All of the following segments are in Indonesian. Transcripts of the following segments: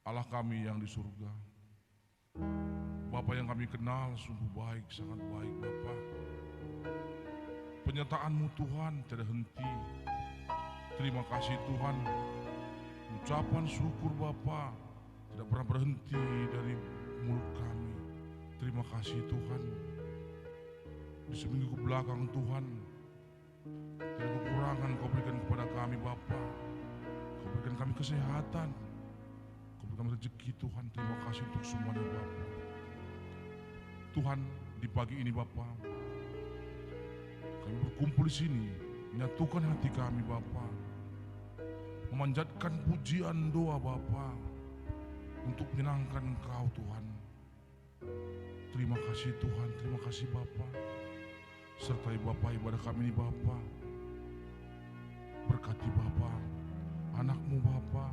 Allah kami yang di surga, Bapa yang kami kenal sungguh baik, sangat baik Bapa. Penyertaan-Mu Tuhan tiada henti. Terima kasih Tuhan. Ucapan syukur Bapa tidak pernah berhenti dari mulut kami. Terima kasih Tuhan. Di seminggu ke belakang Tuhan, tidak kekurangan Kau berikan kepada kami Bapa. Kau berikan kami kesehatan, Kau berikan kami rezeki Tuhan. Terima kasih untuk semuanya Bapa. Tuhan, di pagi ini Bapa, kami berkumpul di sini, menyatukan hati kami Bapa, memanjatkan pujian doa Bapa untuk menyenangkan Engkau Tuhan. Terima kasih Tuhan, terima kasih Bapa. Sertai Bapa ibadah kami ini Bapa. Berkati Bapa, anak-Mu Bapa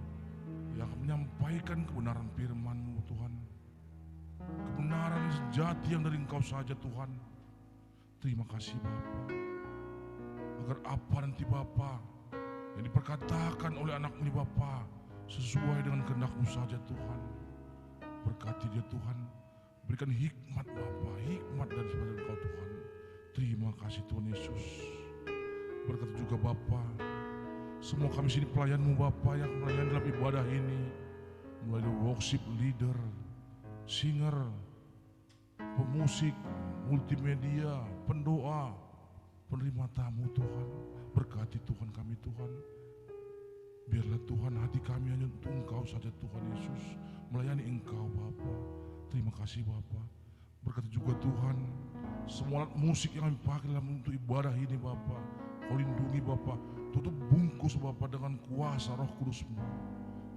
yang menyampaikan kebenaran firman-Mu Tuhan. Kebenaran sejati yang dari Engkau saja Tuhan. Terima kasih Bapa. Agar apa nanti Bapa yang diperkatakan oleh anak-Mu ini Bapa sesuai dengan kehendak-Mu saja Tuhan. Berkati dia Tuhan. Berikan hikmat Bapa, hikmat dari Engkau Tuhan. Terima kasih Tuhan Yesus. Berkati juga Bapa, semua kami sini pelayan-Mu Bapa yang melayani dalam ibadah ini, mulai dari worship leader, singer, pemusik, multimedia, pendoa, penerima tamu Tuhan. Berkati Tuhan kami Tuhan. Biarlah Tuhan hati kami hanya untuk Engkau saja Tuhan Yesus, melayani Engkau Bapa. Terima kasih Bapa. Berkati juga Tuhan semua alat musik yang kami pakai dalam untuk ibadah ini Bapa. Kau lindungi Bapa, tutup bungkus Bapa dengan kuasa Roh Kudus-Mu.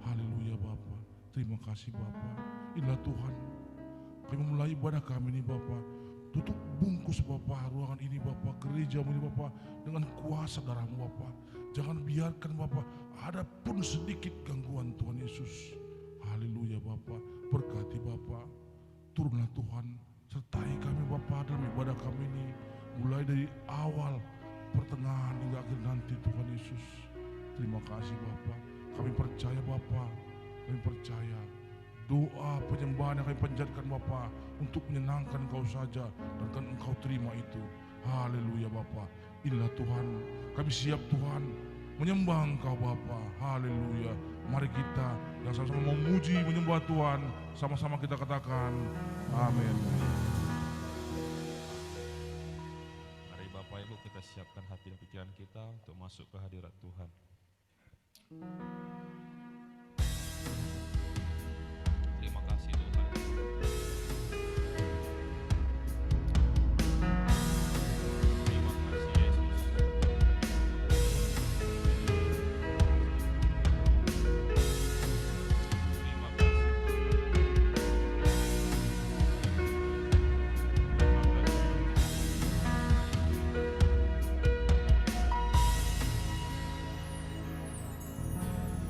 Haleluya Bapa. Terima kasih Bapa. Inilah Tuhan, kami memulai ibadah kami ini Bapa. Tutup bungkus Bapa ruangan ini Bapa, gereja ini Bapa dengan kuasa darah-Mu Bapa. Jangan biarkan Bapa ada pun sedikit gangguan Tuhan Yesus. Haleluya Bapa. Berkati Bapa. Turunlah Tuhan, sertai kami Bapa dalam ibadah kami ini, mulai dari awal, pertengahan hingga akhir nanti Tuhan Yesus. Terima kasih Bapa. Kami percaya Bapa, kami percaya doa penyembahan yang kami panjatkan Bapa untuk menyenangkan Engkau saja dan kan Engkau terima itu. Haleluya Bapa. Inilah Tuhan, kami siap Tuhan menyembah Engkau Bapa. Haleluya. Mari kita yang sama-sama memuji, menyembah Tuhan, sama-sama kita katakan amin. Mari Bapak Ibu kita siapkan hati dan pikiran kita untuk masuk ke hadirat Tuhan. Terima kasih Tuhan. Terima kasih Yesus. Terima kasih.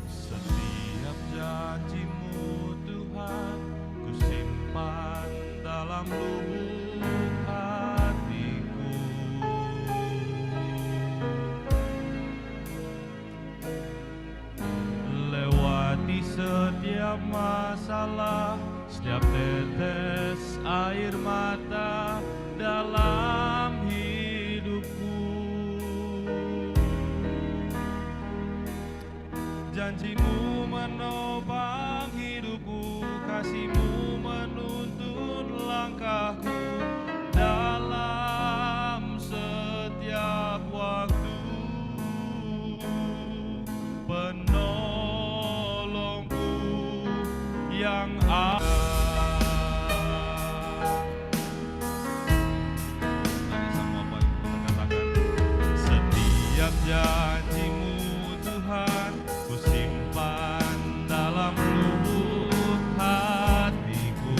Setiap janji-Mu Tuhan ku simpan dalam lubuk hatiku. Lewati setiap masalah, setiap tetes air mata dalam hidupku. Janji-Mu menopang hidupku, kasih-Mu menuntun langkahku dalam setiap waktu. Penolongku yang ada. Mari semua kita katakan, setiap janji-Mu Tuhan ku simpan dalam lubuk hatiku.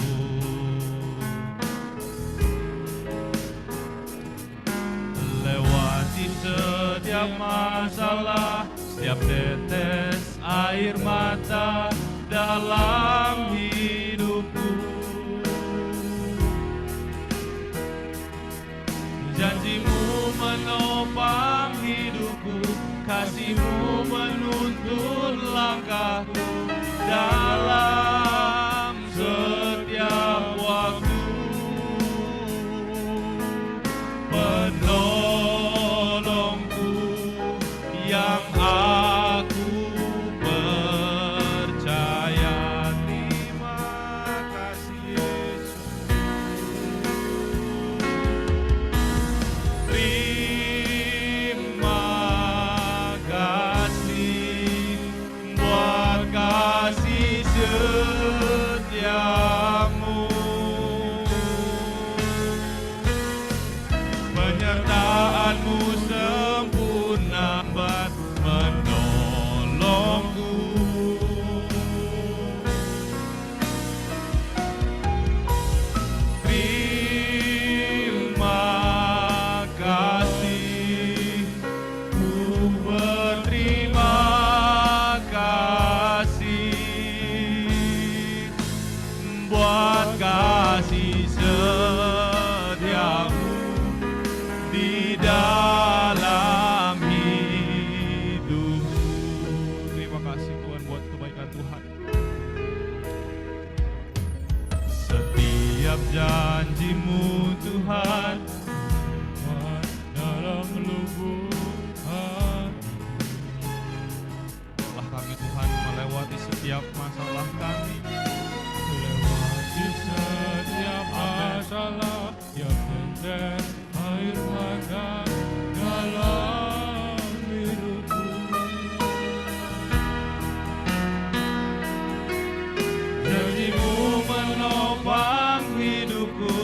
Lewati setiap masalah, setiap tetes air mata dalam hidupku. Janji-Mu menopang hidupku, kasih-Mu menuntun langkahku dalam kasih setiamu di dalam hidupku. Terima kasih Tuhan buat kebaikan Tuhan. Setiap janji-Mu Tuhan dalam lubuk hati. Allah kami Tuhan melewati setiap masalah kami, melewati setiap masalah yang tetes air mata dalam hidupku. Janji-Mu menopang hidupku,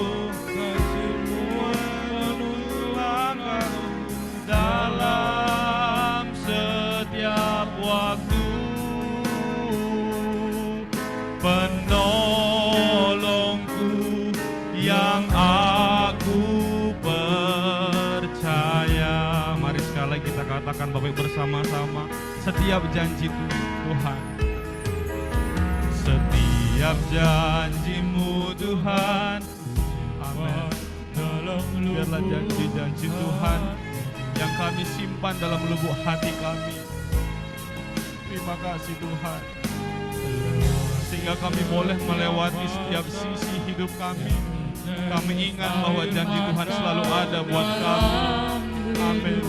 kasih-Mu menuntun langkahku dalam setiap waktu. Penolongku yang aku percaya. Mari sekali lagi kita katakan Bapak Ibu bersama-sama, setiap janji Tuhan, setiap janji-Mu Tuhan, amin. Biarlah janji-janji Tuhan yang kami simpan dalam lubuk hati kami. Terima kasih Tuhan, sehingga kami boleh melewati setiap sisi hidup kami. Kami ingat bahwa janji Tuhan selalu ada buat kami. Amin.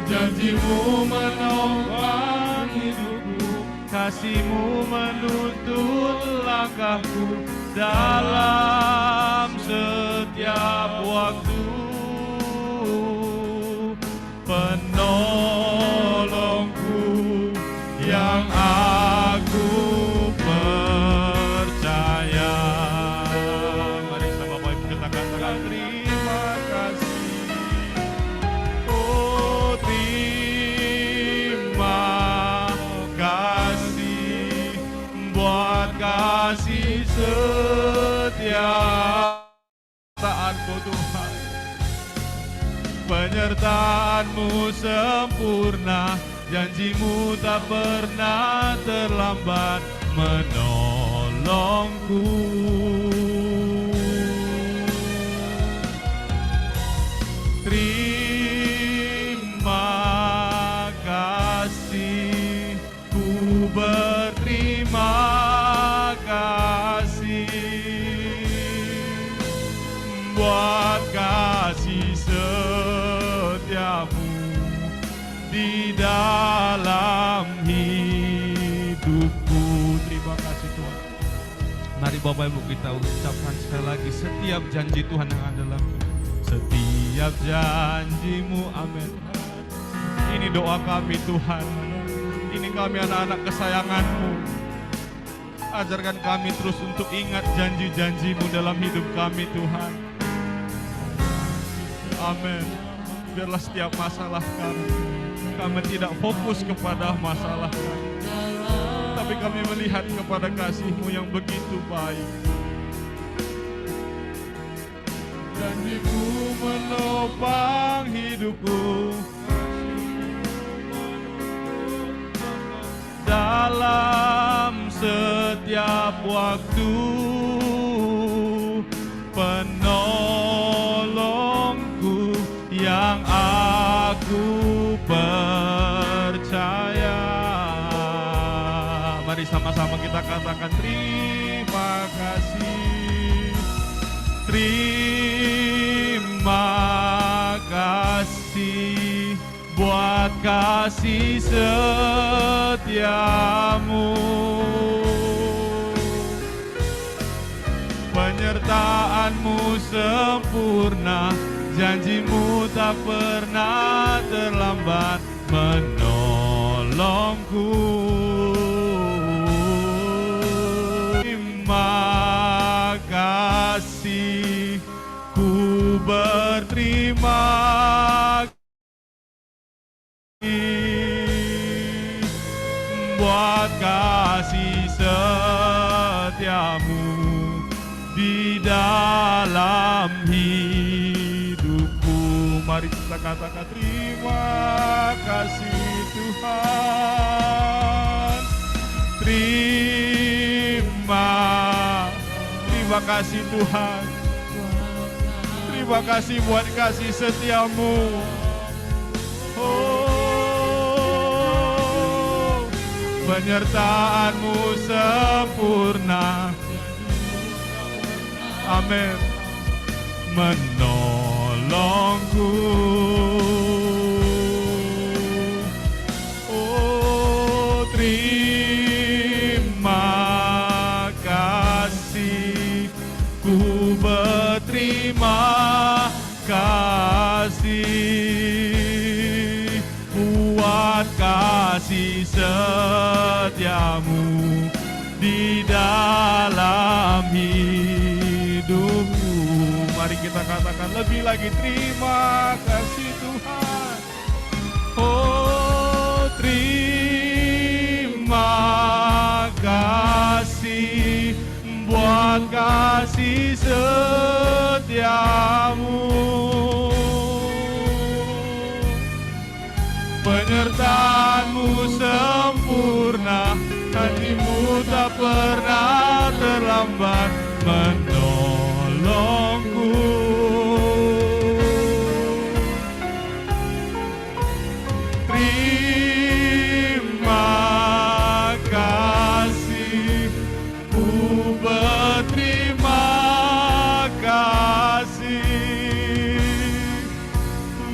Janji-Mu menopang hidupku, kasih-Mu menuntun langkahku dalam setiap waktu. Penolongku yang aku percaya. Mari sama Bapak Ibu kita katakan terima kasih. Oh terima kasih buat kasih setia-Mu Tuhan. Penyertaan-Mu sempurna, janji-Mu tak pernah terlambat menolongku. Terima kasih, ku berterima kasih buat kasih setiamu di dalam hidupku. Terima kasih Tuhan. Mari Bapak Ibu kita ucapkan sekali lagi setiap janji Tuhan yang ada dalam setiap janji-Mu. Amin. Ini doa kami Tuhan. Ini kami anak-anak kesayangan-Mu. Ajarkan kami terus untuk ingat janji-janji-Mu dalam hidup kami Tuhan. Amin. Biarlah setiap masalah kami tidak fokus kepada masalah kami, tapi kami melihat kepada kasih-Mu yang begitu baik. Janji-Mu menopang hidupku dalam setiap waktu. Penolongku yang aku percaya. Mari sama-sama kita katakan terima kasih. Terima kasih buat kasih setiamu. Penyertaan-Mu sempurna, janji-Mu tak pernah terlambat menolongku. Terima kasih, ku berterima kasih buat kasih setiamu di dalam hidupku. Mari kita katakan terima kasih Tuhan. Terima Terima kasih Tuhan. Terima kasih buat kasih setiamu. Oh, penyertaanmu sempurna. Amin. Menolongku. Oh, terima kasih. Ku berterima kasih buat kasih setiamu di dalam hidupku. Mari kita katakan lebih lagi, terima kasih Tuhan. Oh, terima kasih buat kasih setiamu. Penyertaanmu sempurna, hatimu tak pernah terlambat menolongku. Terima kasih, ku berterima kasih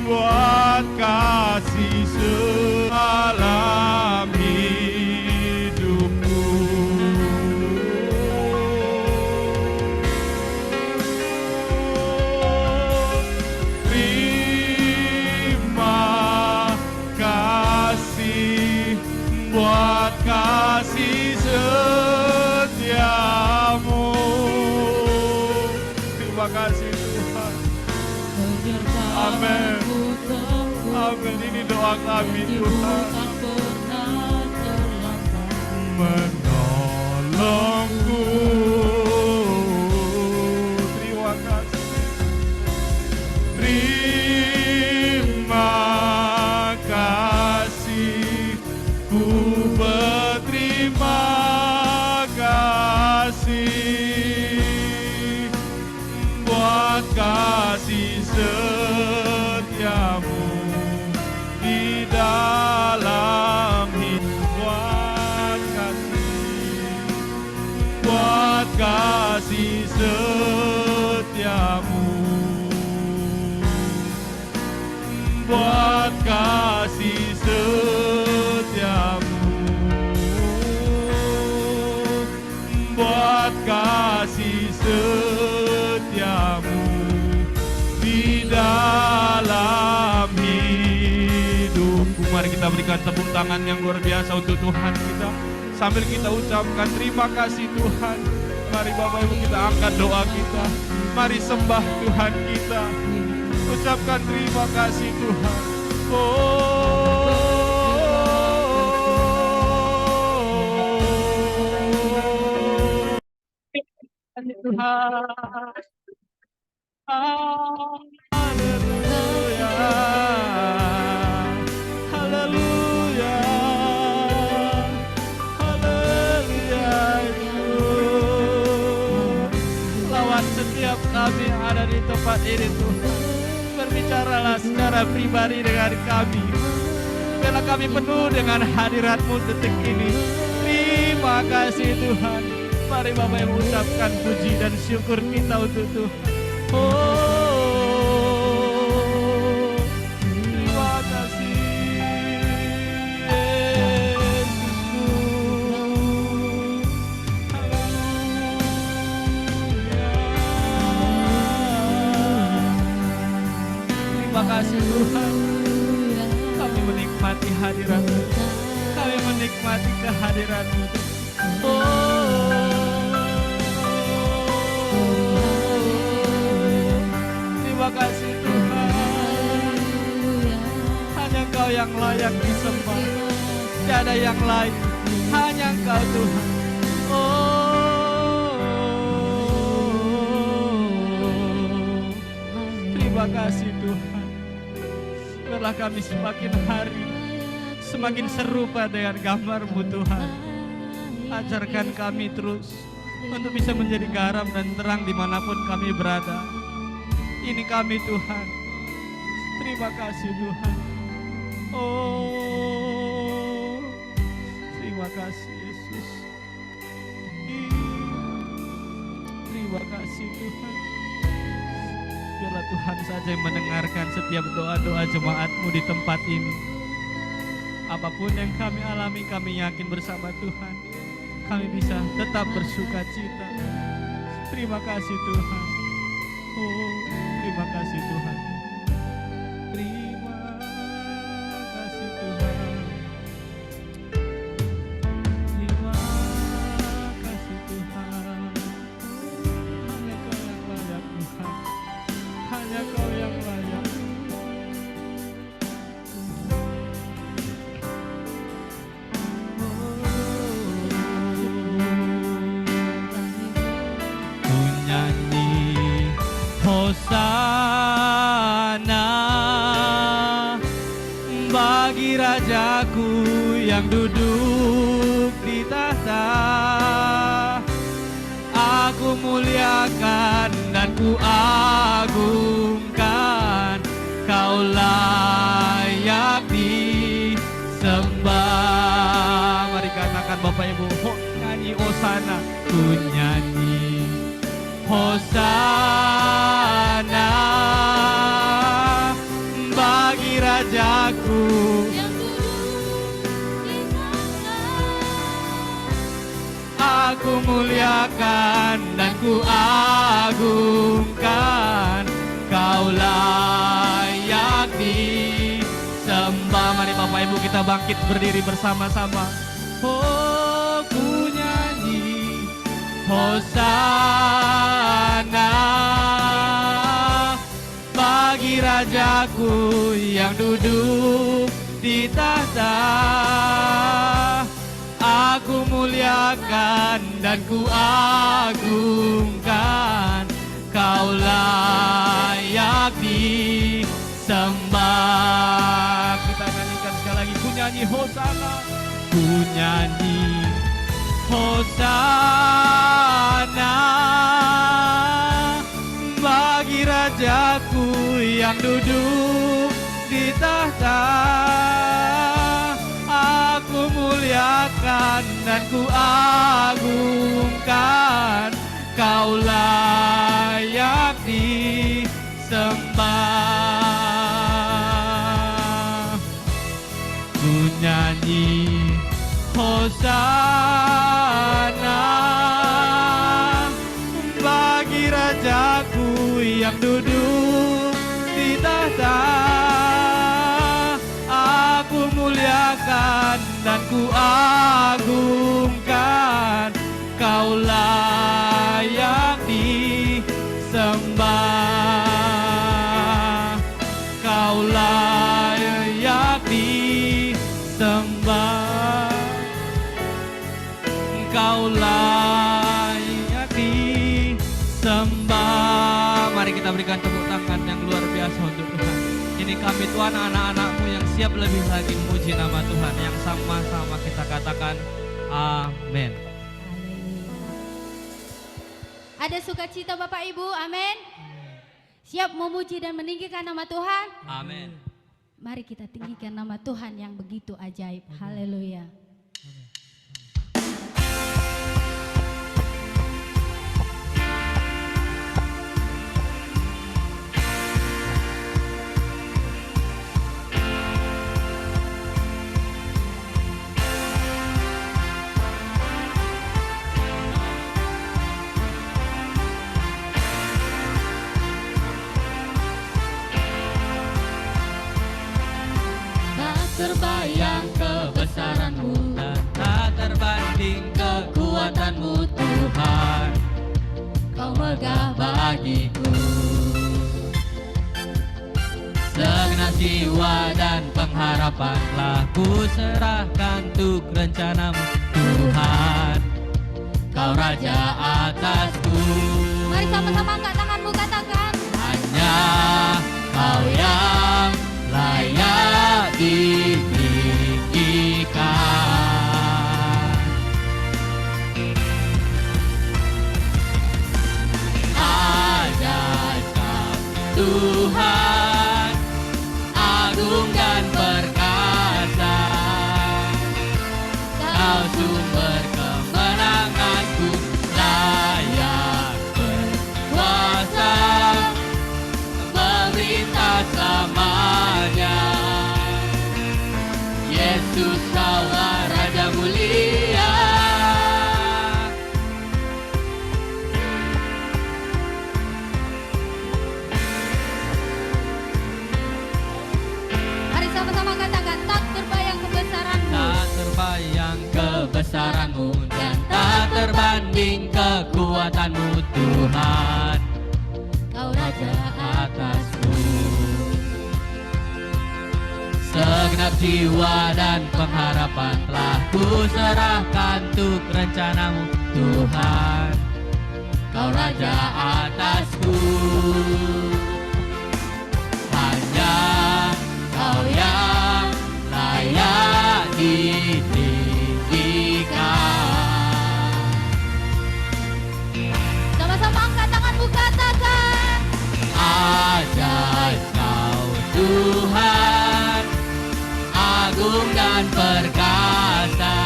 buat kasih dalam hidupku. Terima kasih buat kasih setiamu. Terima kasih Tuhan. Amin. Amin. Ini doa kami Tuhan. Menolongku. Terima kasih. Terima kasih. Ku berterima kasih buat kasih setiamu di dalam hidup. Buat kasih setiamu, buat kasih setiamu, buat kasih setiamu di dalam hidupku. Mari kita berikan tepuk tangan yang luar biasa untuk Tuhan kita, sambil kita ucapkan terima kasih Tuhan. Mari Bapak Ibu kita angkat doa kita, mari sembah Tuhan kita, ucapkan terima kasih Tuhan. Tuhan. Haleluya. Haleluya. Haleluya. Lawan setiap kami yang ada di tempat ini Tuhan. Berbicaralah secara pribadi dengan kami. Biarlah kami penuh dengan hadirat-Mu detik ini. Terima kasih Tuhan. Mari Bapak Ibu ucapkan puji dan syukur kita untuk Tuhan. Oh, terima kasih Yesusku. Haleluya. Terima kasih Tuhan. Kami menikmati hadirat-Mu. Kami menikmati kehadiran-Mu. Terima kasih Tuhan. Hanya Engkau yang layak disembah, tiada yang lain, hanya Engkau Tuhan. Terima kasih Tuhan. Biarlah kami semakin hari semakin serupa dengan gambar-Mu Tuhan. Ajarkan kami terus untuk bisa menjadi garam dan terang dimanapun kami berada. Ini kami Tuhan. Terima kasih Tuhan. Oh, terima kasih Yesus. Terima kasih Tuhan. Biarlah Tuhan saja yang mendengarkan setiap doa-doa jemaat-Mu di tempat ini. Apapun yang kami alami, kami yakin bersama Tuhan kami bisa tetap bersuka cita. Terima kasih Tuhan. Oh, terima kasih Tuhan. Terima kasih Tuhan. Terima kasih Tuhan. Hanya Kau yang layak Tuhan. Hanya Kau yang layak. Ku nyanyi Hosana bagi Rajaku yang duduk di tahta. Aku muliakan dan ku agungkan, Kau layak disembah. Mari katakan Bapak Ibu, nyanyi Hosana. Ku nyanyi Hosana bagi Rajaku yang duduk di tahta. Aku muliakan dan ku agungkan, Kau layak disembah. Mari Bapak Ibu kita bangkit berdiri bersama-sama. Oh, ku nyanyi Hosana bagi Rajaku yang duduk di tahta. Aku muliakan dan ku agungkan, Kau layak disembah. Kita nyanyikan sekali lagi. Ku nyanyi Hosana. Ku nyanyi Hosana bagi Rajaku yang duduk di tahta. Aku muliakan dan ku agungkan, Kau layak disembah. Ku nyanyi Hosana bagi Rajaku yang duduk di tahta. Aku muliakan dan ku agungkan, Kau layak disembah. Kau layak disembah. Kau layak disembah. Mari kita berikan tepuk tangan yang luar biasa untuk Tuhan. Ini kami Tuhan, anak-anak-Mu yang siap lebih lagi memuji nama Tuhan. Yang sama-sama kita katakan amin. Ada sukacita Bapak Ibu, amin. Siap memuji dan meninggikan nama Tuhan. Amin. Mari kita tinggikan nama Tuhan yang begitu ajaib. Haleluya. Terbayang kebesaran-Mu Dan tak terbanding kekuatan-Mu Tuhan. Kau megah bagiku. Segenap jiwa dan pengharapanlah ku serahkan untuk rencana-Mu Tuhan. Kau Raja atasku. Mari sama-sama angkat tanganmu, katakan. Hanya Kau yang layak ditinggikan. Tuhan, agung dan perkasa. Kau sumber kemenanganku, layak berkuasa, memerintah selamanya. Yesus, Kaulah Raja mulia. Mari sama-sama katakan, tak terbayang kebesaranmu. Tak terbayang kebesaranmu dan tak terbanding kekuatanmu Tuhan. Kau Raja atasku. Segenap jiwa dan pengharapan telah ku serahkan untuk rencanamu Tuhan. Kau Raja atasku. Hanya Kau yang layak ditinggikan. Sama-sama angkat tanganmu, katakan. Ajaib Kau Tuhan, agung dan perkasa.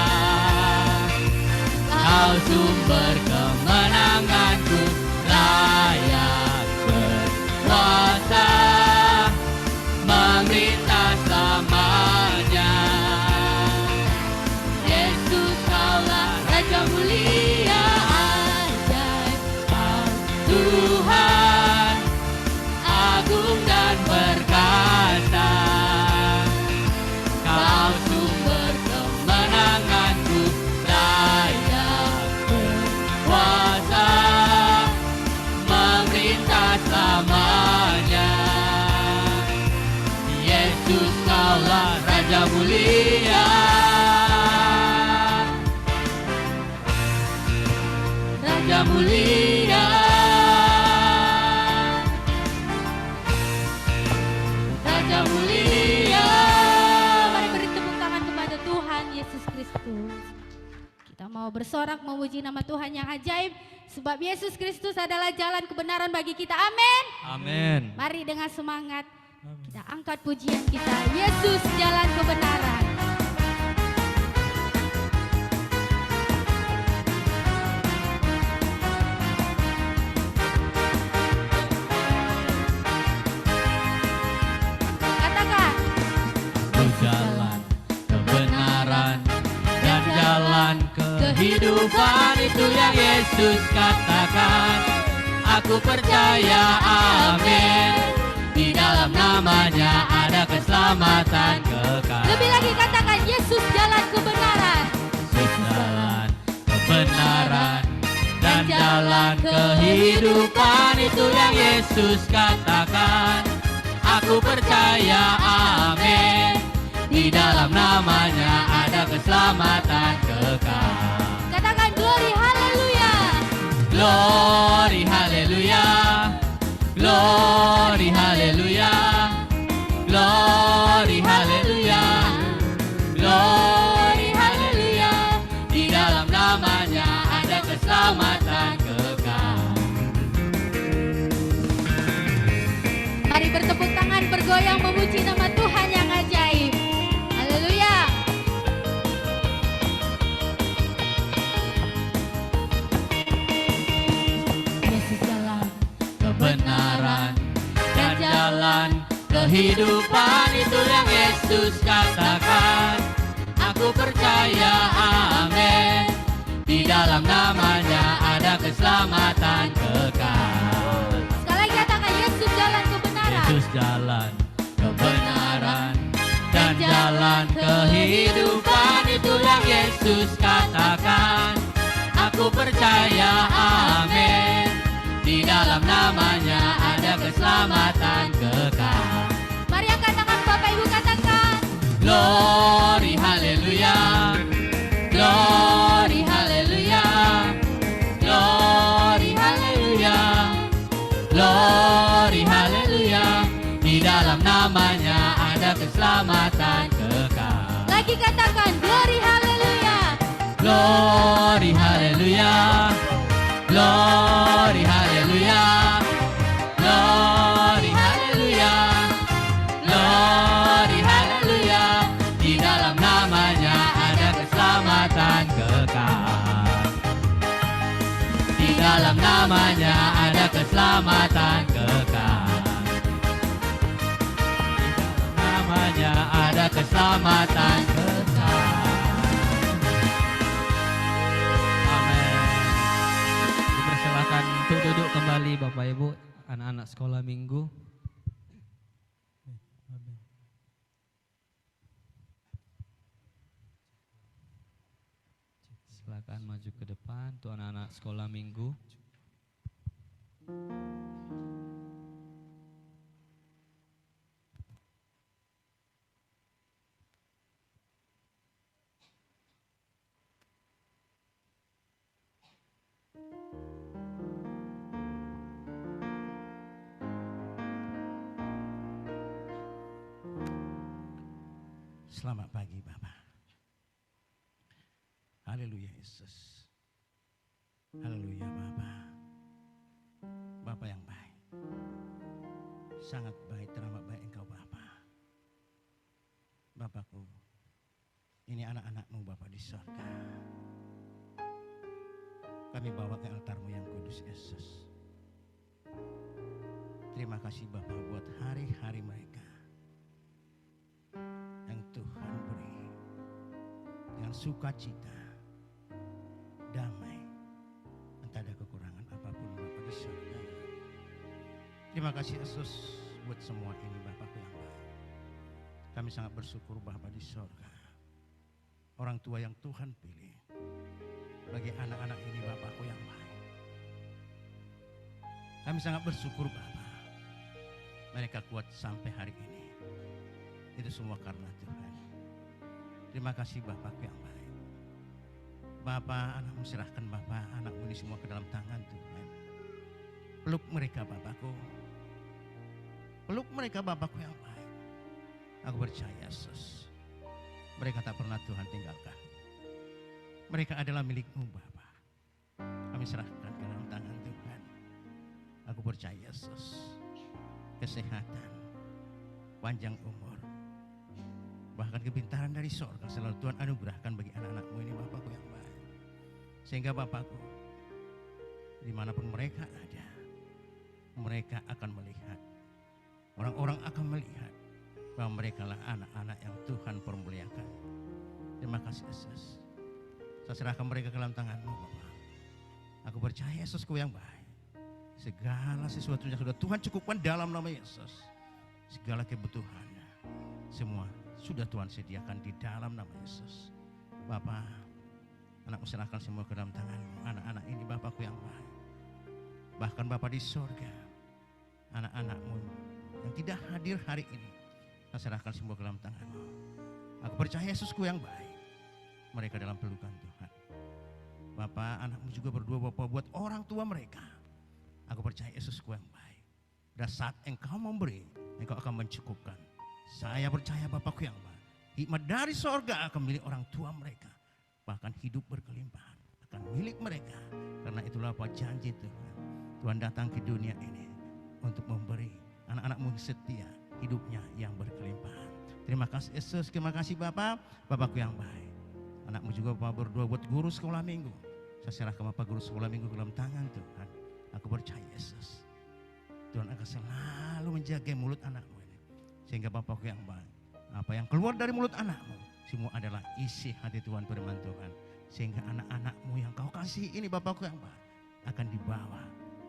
Kau sumber kemenanganku, layak berkuasa, memerintah selamanya. Yesus, Kaulah Raja mulia. Ajaib Kau Tuhan, agung dan perkasa. Kau sumber kemenanganku, layak berkuasa, memerintah selamanya. Yesus, Kaulah Raja mulia. Raja mulia. Raja mulia. Mari beri tepuk tangan kepada Tuhan Yesus Kristus. Kita mau bersorak memuji nama Tuhan yang ajaib, sebab Yesus Kristus adalah jalan kebenaran bagi kita. Amin. Amin. Mari dengan semangat kita angkat pujian kita. Yesus jalan kebenaran. Katakan. Jalan kebenaran dan jalan kehidupan, itu yang Yesus katakan. Aku percaya, amin. Di dalam namanya ada keselamatan kekal. Lebih lagi katakan, Yesus jalan kebenaran. Yesus jalan kebenaran dan jalan kehidupan, itu yang Yesus katakan. Aku percaya, amin. Di dalam namanya ada keselamatan kekal. Katakan glory haleluya. Glory haleluya. Glory haleluya. Glory haleluya. Glory haleluya. Di dalam namanya ada keselamatan kekal. Mari bertepuk tangan, bergoyang memuji nama Tuhan yang ajaib. Haleluya. Yesus jalan kebenaran dan jalan kehidupan, itu yang Yesus katakan. Aku percaya, amin. Di dalam namanya ada keselamatan kekal. Sekali lagi katakan, Yesus jalan kebenaran. Yesus jalan kebenaran dan jalan kehidupan, itu yang Yesus katakan. Aku percaya, amin. Di dalam namanya ada keselamatan kekal. Mari angkat tangan Bapak Ibu, katakan. Glory haleluya. Glory haleluya. Glory haleluya. Glory haleluya. Di dalam namanya ada keselamatan kekal. Lagi katakan, glory haleluya. Glory haleluya. Glory haleluya. Glory haleluya. dalam namanya ada keselamatan kekal. Namanya ada keselamatan kekal. Amin. Dipersilakan untuk duduk kembali Bapak Ibu, anak-anak sekolah minggu. Silakan maju ke depan untuk anak-anak sekolah minggu. Selamat pagi Bapak. Haleluya Yesus. Haleluya Bapak. Bapak yang baik. Sangat baik, teramat baik Engkau Bapak. Bapakku, ini anak-anak-Mu Bapak di surga. Kami bawa ke altar-Mu yang kudus Yesus. Terima kasih Bapak buat hari-hari mereka yang Tuhan beri dengan sukacita, damai, entah ada kekurangan apapun Bapak di surga. Terima kasih Yesus buat semua ini Bapakku yang baik. Kami sangat bersyukur Bapak di surga. Orang tua yang Tuhan pilih bagi anak-anak ini Bapakku yang baik. Kami sangat bersyukur Bapak. Mereka kuat sampai hari ini. Itu semua karena Tuhan. Terima kasih Bapakku yang baik. Bapak, anakmu serahkan Bapak, anakmu ini semua ke dalam tangan Tuhan. Peluk mereka Bapakku. Peluk mereka Bapakku yang baik. Aku percaya Yesus. Mereka tak pernah Tuhan tinggalkan. Mereka adalah milik-Mu Bapak. Kami serahkan ke dalam tangan Tuhan. Aku percaya Yesus. Kesehatan, panjang umur, bahkan kepintaran dari sorga selalu Tuhan anugerahkan bagi anak-anak-Mu ini Bapakku yang baik. Sehingga Bapakku, dimanapun mereka ada, mereka akan melihat, orang-orang akan melihat bahwa mereka lah anak-anak yang Tuhan permuliakan. Terima kasih Yesus. Saya serahkan mereka ke dalam tangan-Mu Bapak. Aku percaya Yesusku yang baik. Segala sesuatu yang sudah Tuhan cukupkan dalam nama Yesus. Segala kebutuhannya, semua sudah Tuhan sediakan di dalam nama Yesus. Bapak, anakmu serahkan semua ke dalam tangan-Mu. Anak-anak ini Bapakku yang baik. Bahkan Bapak di surga, anak-anak-Mu yang tidak hadir hari ini, saya serahkan semua ke dalam tangan-Mu. Aku percaya Yesusku yang baik. Mereka dalam pelukan Tuhan. Bapak, anakmu juga berdoa Bapak buat orang tua mereka. Aku percaya Yesusku yang baik. Dan saat Engkau memberi, Engkau akan mencukupkan. Saya percaya Bapakku yang baik. Hikmat dari sorga akan milik orang tua mereka. Bahkan hidup berkelimpahan akan milik mereka. Karena itulah apa janji Tuhan. Tuhan datang ke dunia ini untuk memberi anak-anak-Mu setia hidupnya yang berkelimpahan. Terima kasih Yesus, terima kasih Bapak. Bapakku yang baik. Anakmu juga Bapak berdoa buat guru sekolah minggu. Saya serahkan Bapak guru sekolah minggu ke dalam tangan Tuhan. Aku percaya Yesus. Tuhan akan selalu menjaga mulut anakmu ini. Sehingga Bapakku yang baik. Apa yang keluar dari mulut anakmu. Semua adalah isi hati Tuhan, firman Tuhan. Sehingga anak-anakmu yang kau kasih ini Bapakku yang baik. Akan dibawa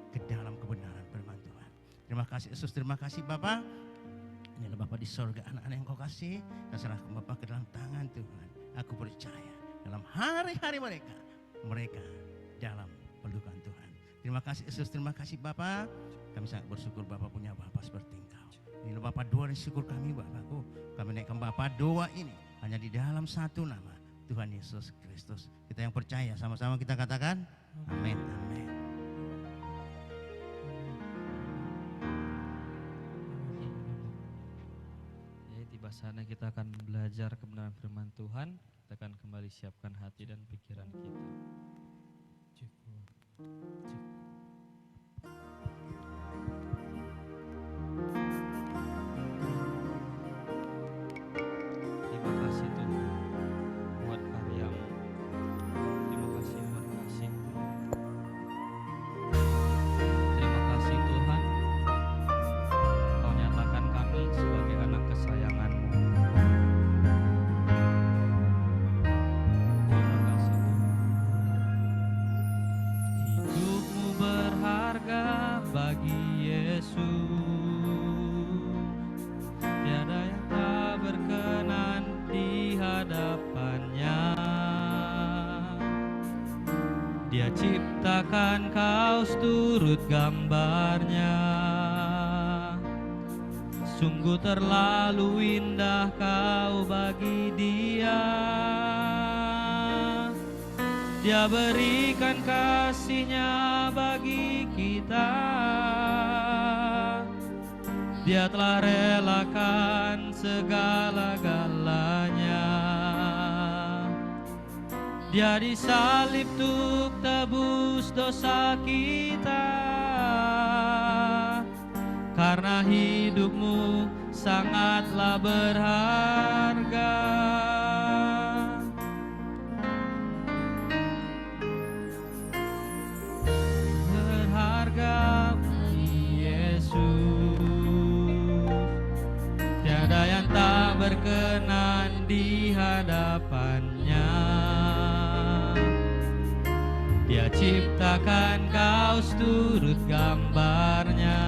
ke dalam kebenaran firman Tuhan. Terima kasih Yesus, terima kasih Bapak. Inilah Bapak di surga, anak-anak yang kau kasih. Saya serahkan Bapak ke dalam tangan Tuhan. Aku percaya dalam hari-hari mereka. Mereka dalam pelukan Tuhan. Terima kasih Yesus, terima kasih Bapak. Kami sangat bersyukur Bapak punya Bapak seperti Engkau. Inilah Bapak doa dan syukur kami Bapakku. Kami naikkan Bapak doa ini hanya di dalam satu nama, Tuhan Yesus Kristus. Kita yang percaya sama-sama kita katakan amin, amin. Jadi tiba saatnya kita akan belajar kebenaran firman Tuhan. Kita akan kembali siapkan hati dan pikiran kita. Terima kasih Tuhan buat karya-Mu. Terima kasih buat kasih-Mu. tiada yang tak berkenan di hadapannya. Dia ciptakan kau seturut gambarnya. Sungguh terlalu indah kau bagi Dia. Dia berikan kasih-Nya bagi kita. Dia telah relakan segala-galanya. Dia disalib untuk tebus dosa kita. Karena hidupmu sangatlah berharga. Berharga bagi Yesus. Tiada yang tak berkenan di hadapannya. Dia ciptakan kau seturut gambarnya.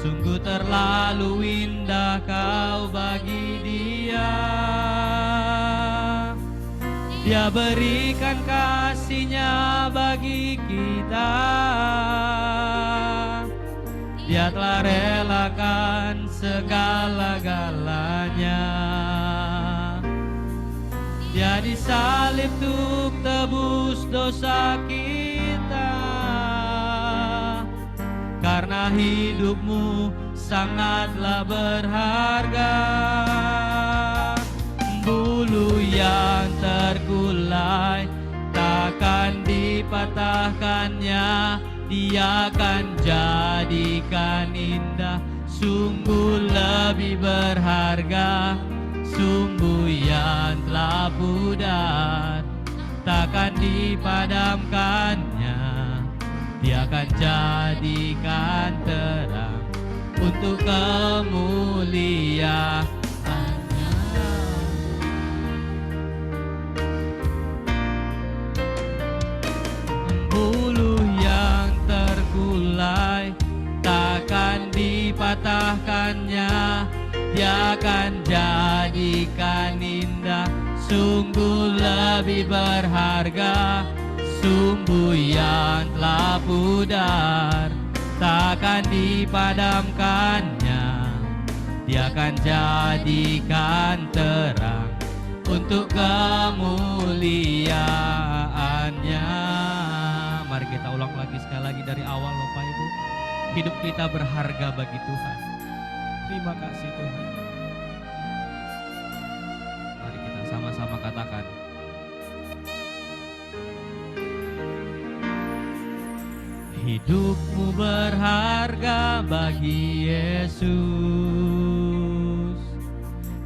Sungguh terlalu indah kau bagi Dia. Dia berikan kasih-Nya bagi kita. Dia telah relakan segala-galanya. Dia disalib untuk tebus dosa kita. Karena hidupmu sangatlah berharga. Bulu yang terkulai takkan dipatahkannya. Dia akan jadikan indah. Sungguh lebih berharga. Sumbu yang telah pudar takkan dipadamkannya. Dia akan jadikan terang untuk kemuliaannya. Bulu yang terkulai takkan dipatahkannya. Dia akan jadikan indah. Sungguh lebih berharga. Sumbu yang telah pudar takkan dipadamkannya. Dia akan jadikan terang untuk kemuliaannya. Mari kita ulang lagi sekali lagi dari awal Bapak Ibu. Hidup kita berharga bagi Tuhan. Terima kasih Tuhan. Mari kita sama-sama katakan. Hidupmu berharga bagi Yesus.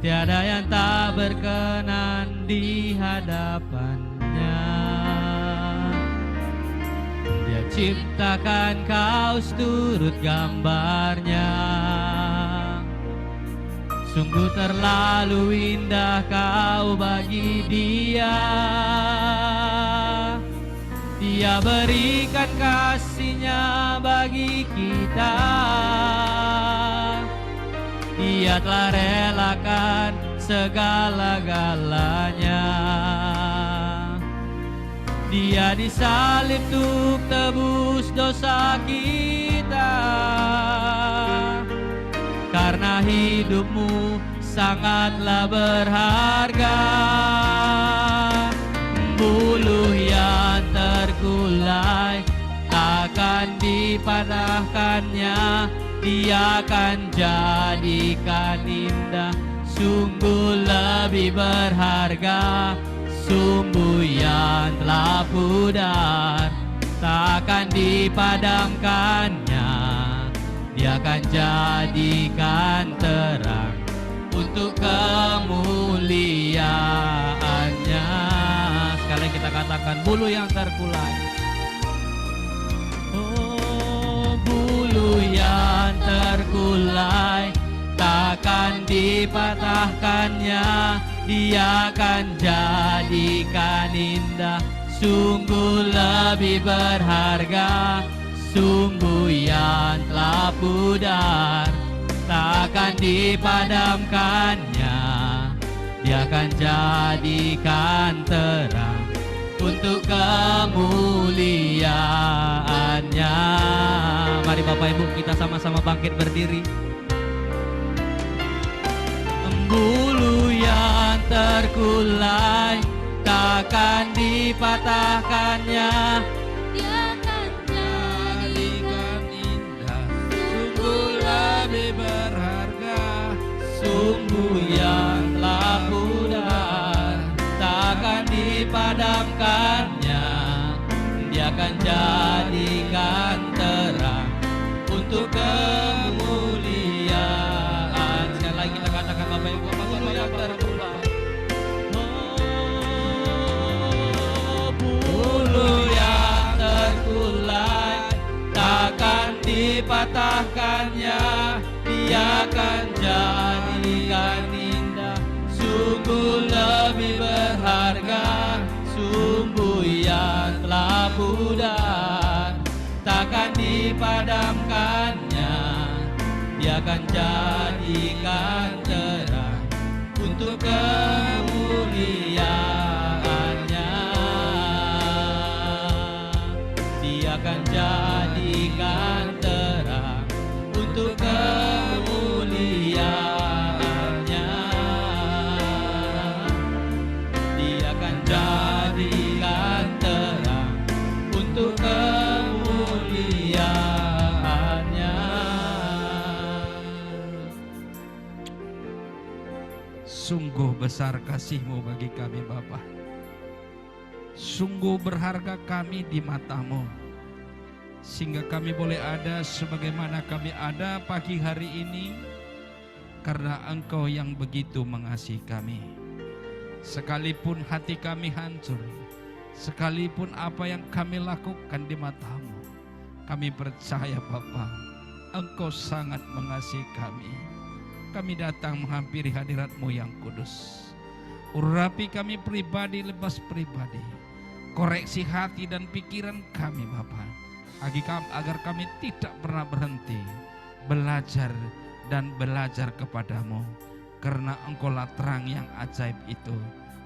Tiada yang tak berkenan di hadapannya. Dia ciptakan kau seturut gambarnya. Sungguh terlalu indah kau bagi Dia. Dia berikan kasih-Nya bagi kita. Dia telah relakan segala-galanya. Dia disalib untuk tebus dosa kita. Karena hidupmu sangatlah berharga. Bulu yang terkulai takkan dipatahkannya. Dia akan jadikan indah. Sungguh lebih berharga. Sumbu yang telah pudar takkan dipadamkannya. Dia akan jadikan terang untuk kemuliaannya. Sekali kita katakan bulu yang terkulai. Oh, bulu yang terkulai takkan dipatahkannya. Dia akan jadikan indah. Sungguh lebih berharga. sungguh yang telah pudar, takkan dipadamkannya. Dia akan jadikan terang untuk kemuliaannya. Mari Bapak Ibu kita sama-sama bangkit berdiri. Bulu yang terkulai takkan dipatahkannya. Dia akan jadikan indah, sungguh lebih berharga. Sungguh yang telah pudar, takkan dipadamkannya. Dia akan jadikan terang untuk kemuliaan. Sekali lagi kita katakan Bapak Ibu, Bapak yang terkulai. Bulu yang terkulai takkan dipatahkannya. Dia akan jadikan indah, sungguh lebih berharga. Sungguh yang telah pudar, takkan dipadamkannya. Dia akan jadikan terang untuk kemuliaannya. Dia akan jadikan terang untuk kemuliaannya. Dia akan jadikan terang untuk kemuliaannya. Sungguh besar kasih-Mu bagi kami Bapa. Sungguh berharga kami di mata-Mu, sehingga kami boleh ada sebagaimana kami ada pagi hari ini, karena Engkau yang begitu mengasihi kami. Sekalipun hati kami hancur, sekalipun apa yang kami lakukan di mata-Mu, kami percaya Bapa, Engkau sangat mengasihi kami. Kami datang menghampiri hadirat-Mu yang kudus. Urapi kami pribadi lepas pribadi. Koreksi hati dan pikiran kami Bapa, agar kami tidak pernah berhenti belajar dan belajar kepadamu. Karena Engkaulah terang yang ajaib itu.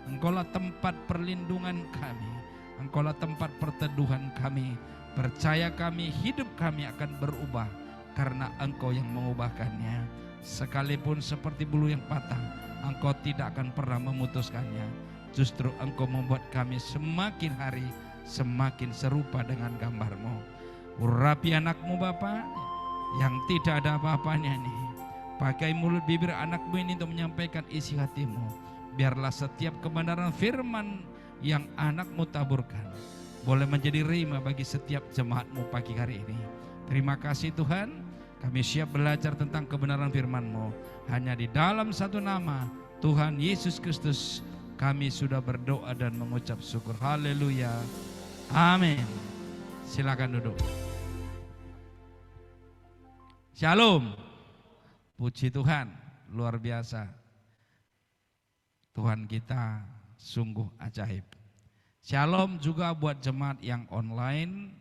Engkaulah tempat perlindungan kami. Engkaulah tempat perteduhan kami. Percaya kami, hidup kami akan berubah karena Engkau yang mengubahkannya. Sekalipun seperti bulu yang patah, Engkau tidak akan pernah memutuskannya. Justru Engkau membuat kami semakin hari semakin serupa dengan gambar-Mu. Urapi anak-Mu Bapa yang tidak ada apa-apanya nih. Pakai mulut bibir anak-Mu ini untuk menyampaikan isi hati-Mu. Biarlah setiap kebenaran firman yang anak-Mu taburkan boleh menjadi rhema bagi setiap jemaat-Mu pagi hari ini. Terima kasih Tuhan, kami siap belajar tentang kebenaran firman-Mu. Hanya di dalam satu nama, Tuhan Yesus Kristus, kami sudah berdoa dan mengucap syukur. Haleluya. Amin. Silakan duduk. Shalom. Puji Tuhan, luar biasa. Tuhan kita sungguh ajaib. Shalom juga buat jemaat yang online,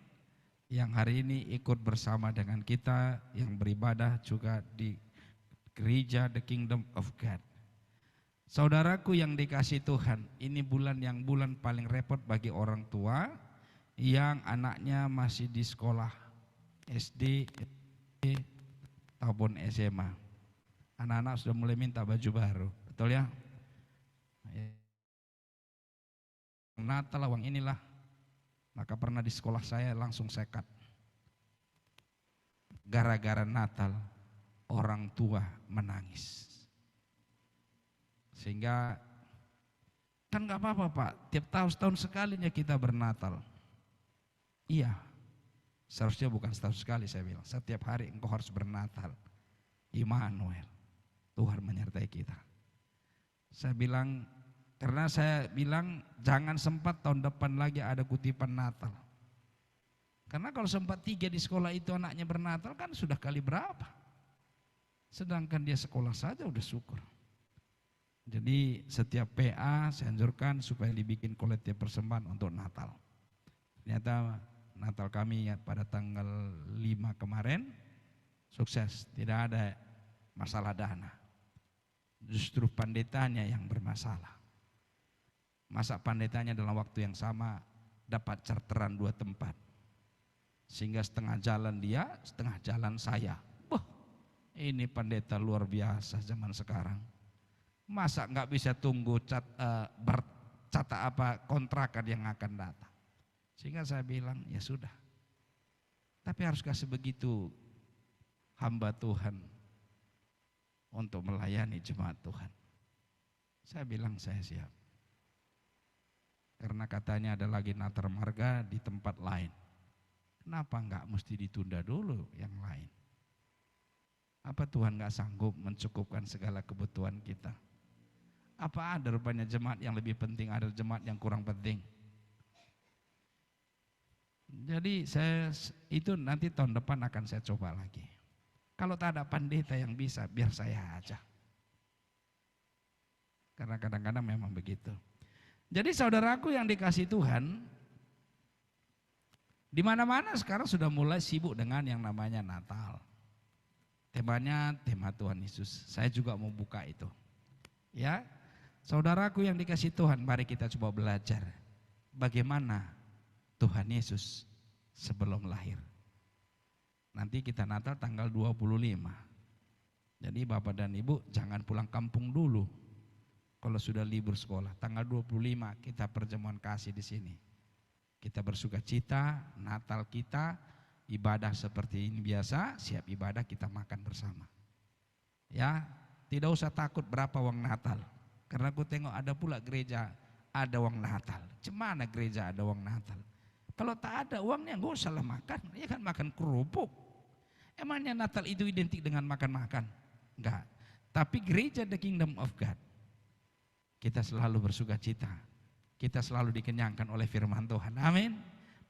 yang hari ini ikut bersama dengan kita, yang beribadah juga di gereja The Kingdom of God. Saudaraku yang dikasih Tuhan, ini bulan paling repot bagi orang tua yang anaknya masih di sekolah SD ataupun SMA. Anak-anak sudah mulai minta baju baru, betul ya? Natal uang inilah, maka pernah di sekolah saya langsung sekat. Gara-gara Natal orang tua menangis. Sehingga kan gak apa-apa Pak, tiap tahun sekalinya kita bernatal. Iya, seharusnya bukan setahun sekali saya bilang, setiap hari engkau harus bernatal. Immanuel, Tuhan menyertai kita. Karena saya bilang jangan sempat tahun depan lagi ada kutipan Natal. Karena kalau sempat 3 di sekolah itu anaknya bernatal kan sudah kali berapa. Sedangkan dia sekolah saja udah syukur. Jadi setiap PA saya anjurkan supaya dibikin kolektif persembahan untuk Natal. Ternyata Natal kami ya pada tanggal 5 kemarin sukses, tidak ada masalah dana. Justru pendetanya yang bermasalah. Masa pendetanya dalam waktu yang sama dapat charteran 2 tempat. Sehingga setengah jalan dia, setengah jalan saya. Wah, ini pendeta luar biasa zaman sekarang. Masa nggak bisa tunggu kontrakan yang akan datang. Sehingga saya bilang, ya sudah. Tapi haruskah sebegitu hamba Tuhan untuk melayani jemaat Tuhan? Saya bilang saya siap. Karena katanya ada lagi Natar Marga di tempat lain. Kenapa enggak mesti ditunda dulu yang lain? Apa Tuhan enggak sanggup mencukupkan segala kebutuhan kita? Apa ada rupanya jemaat yang lebih penting, ada jemaat yang kurang penting? Jadi saya itu nanti tahun depan akan saya coba lagi. Kalau tak ada pendeta yang bisa, biar saya aja. Karena kadang-kadang memang begitu. Jadi saudaraku yang dikasih Tuhan, di mana-mana sekarang sudah mulai sibuk dengan yang namanya Natal. Temanya tema Tuhan Yesus. Saya juga mau buka itu. Ya, saudaraku yang dikasih Tuhan, mari kita coba belajar bagaimana Tuhan Yesus sebelum lahir. Nanti kita Natal tanggal 25. Jadi Bapak dan Ibu jangan pulang kampung dulu. Kalau sudah libur sekolah, tanggal 25 kita perjamuan kasih di sini. Kita bersuka cita, Natal kita, ibadah seperti ini biasa, siap ibadah kita makan bersama. Ya, tidak usah takut berapa uang Natal. Karena aku tengok ada pula gereja ada uang Natal. Cemana gereja ada uang Natal? Kalau tak ada uangnya enggak usah lah makan, ya kan makan kerupuk. Emangnya Natal itu identik dengan makan-makan? Enggak. Tapi gereja The Kingdom of God, kita selalu bersuka cita. Kita selalu dikenyangkan oleh firman Tuhan. Amin.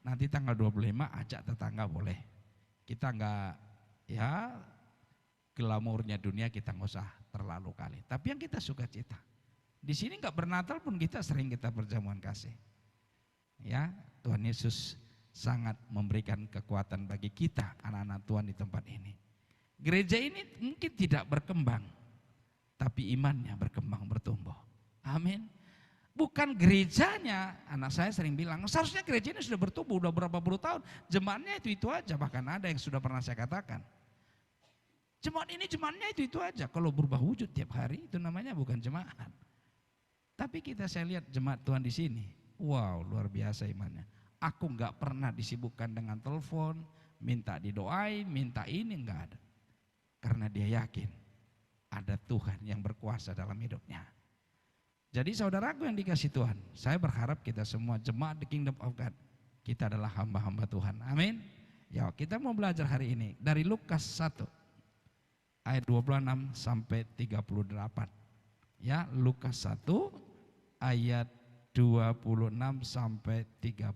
Nanti tanggal 25 ajak tetangga boleh. Kita enggak ya glamornya dunia kita enggak usah terlalu kali. Tapi yang kita suka cita. Di sini enggak bernatal pun kita sering kita perjamuan kasih. Ya, Tuhan Yesus sangat memberikan kekuatan bagi kita anak-anak Tuhan di tempat ini. Gereja ini mungkin tidak berkembang, tapi imannya berkembang bertumbuh. Amin. Bukan gerejanya, anak saya sering bilang, seharusnya gereja ini sudah bertumbuh, udah berapa puluh tahun, jemaatnya itu aja, bahkan ada yang sudah pernah saya katakan. Jemaatnya itu aja, kalau berubah wujud tiap hari itu namanya bukan jemaat. Tapi saya lihat jemaat Tuhan di sini, wow luar biasa imannya. Aku nggak pernah disibukkan dengan telepon, minta didoain, minta ini nggak ada. Karena dia yakin ada Tuhan yang berkuasa dalam hidupnya. Jadi saudaraku yang dikasih Tuhan, saya berharap kita semua jemaat The Kingdom of God, kita adalah hamba-hamba Tuhan. Amin. Ya, kita mau belajar hari ini dari Lukas 1 ayat 26 sampai 38. Ya, Lukas 1 ayat 26 sampai 38.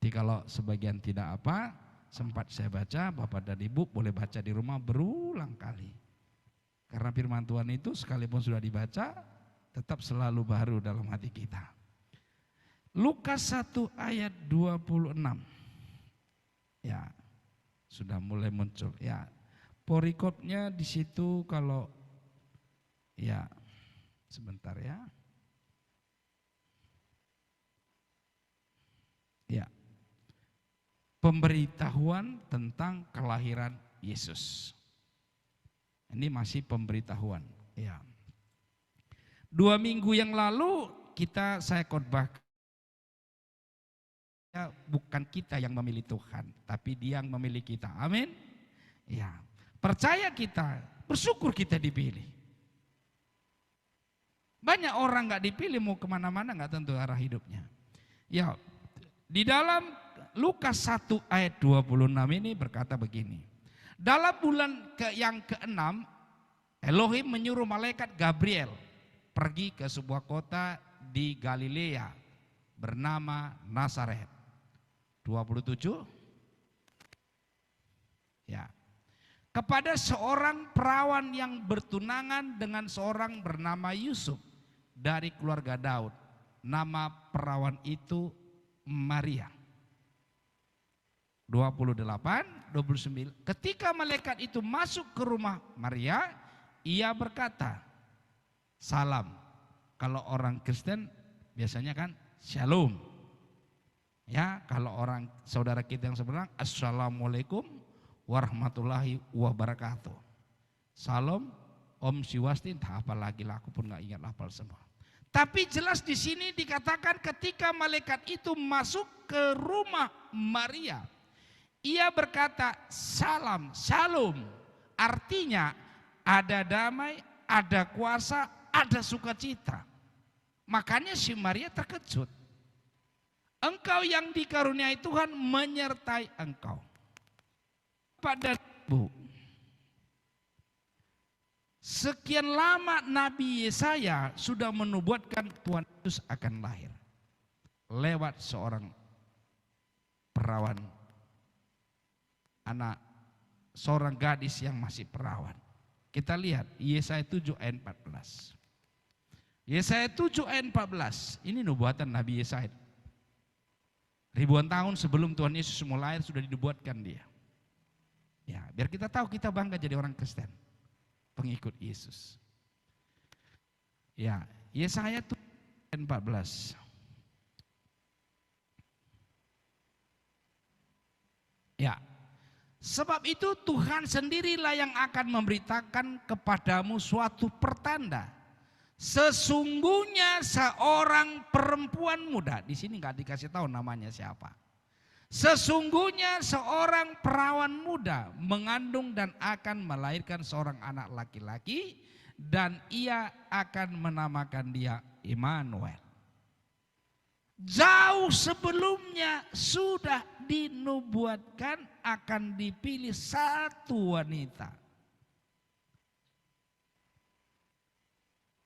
Jadi kalau sebagian tidak apa, sempat saya baca, Bapak dan Ibu boleh baca di rumah berulang kali. Karena firman Tuhan itu sekalipun sudah dibaca, tetap selalu baru dalam hati kita. Lukas 1 ayat 26. Ya, sudah mulai muncul. Ya, perikopnya di situ kalau ya sebentar ya. Ya. Pemberitahuan tentang kelahiran Yesus. Ini masih pemberitahuan. Ya. 2 minggu yang lalu saya khotbah. Ya, bukan kita yang memilih Tuhan, tapi Dia yang memilih kita. Amin. Ya. Percaya kita, bersyukur kita dipilih. Banyak orang nggak dipilih mau kemana-mana nggak tentu arah hidupnya. Ya, di dalam Lukas 1 ayat 26 ini berkata begini. Dalam bulan yang ke-6, Elohim menyuruh malaikat Gabriel pergi ke sebuah kota di Galilea bernama Nazaret. 27. Ya. Kepada seorang perawan yang bertunangan dengan seorang bernama Yusuf dari keluarga Daud. Nama perawan itu Maria. 29. Ketika malaikat itu masuk ke rumah Maria, ia berkata, salam. Kalau orang Kristen biasanya kan shalom. Ya, kalau orang saudara kita yang seberang, assalamualaikum warahmatullahi wabarakatuh. Salam, Om Swastiastu, entah apa lagi lah, aku pun nggak ingat hafal semua. Tapi jelas di sini dikatakan ketika malaikat itu masuk ke rumah Maria, ia berkata salam, shalom. Artinya ada damai, ada kuasa, ada sukacita. Makanya si Maria terkejut. Engkau yang dikaruniai Tuhan menyertai engkau. Pada Bu, sekian lama Nabi Yesaya sudah menubuatkan Tuhan Yesus akan lahir lewat seorang perawan, seorang gadis yang masih perawan. Kita lihat Yesaya 7 ayat 14. Yesaya 7 ayat 14, ini nubuatan Nabi Yesaya. Ribuan tahun sebelum Tuhan Yesus mau lahir sudah dinubuatkan dia. Ya, biar kita tahu kita bangga jadi orang Kristen, pengikut Yesus. Ya, Yesaya 7 ayat 14. Ya, sebab itu Tuhan sendirilah yang akan memberitakan kepadamu suatu pertanda. Sesungguhnya seorang perempuan muda, di sini nggak dikasih tahu namanya siapa. Sesungguhnya seorang perawan muda mengandung dan akan melahirkan seorang anak laki-laki, dan ia akan menamakan dia Immanuel. Jauh sebelumnya sudah dinubuatkan akan dipilih satu wanita.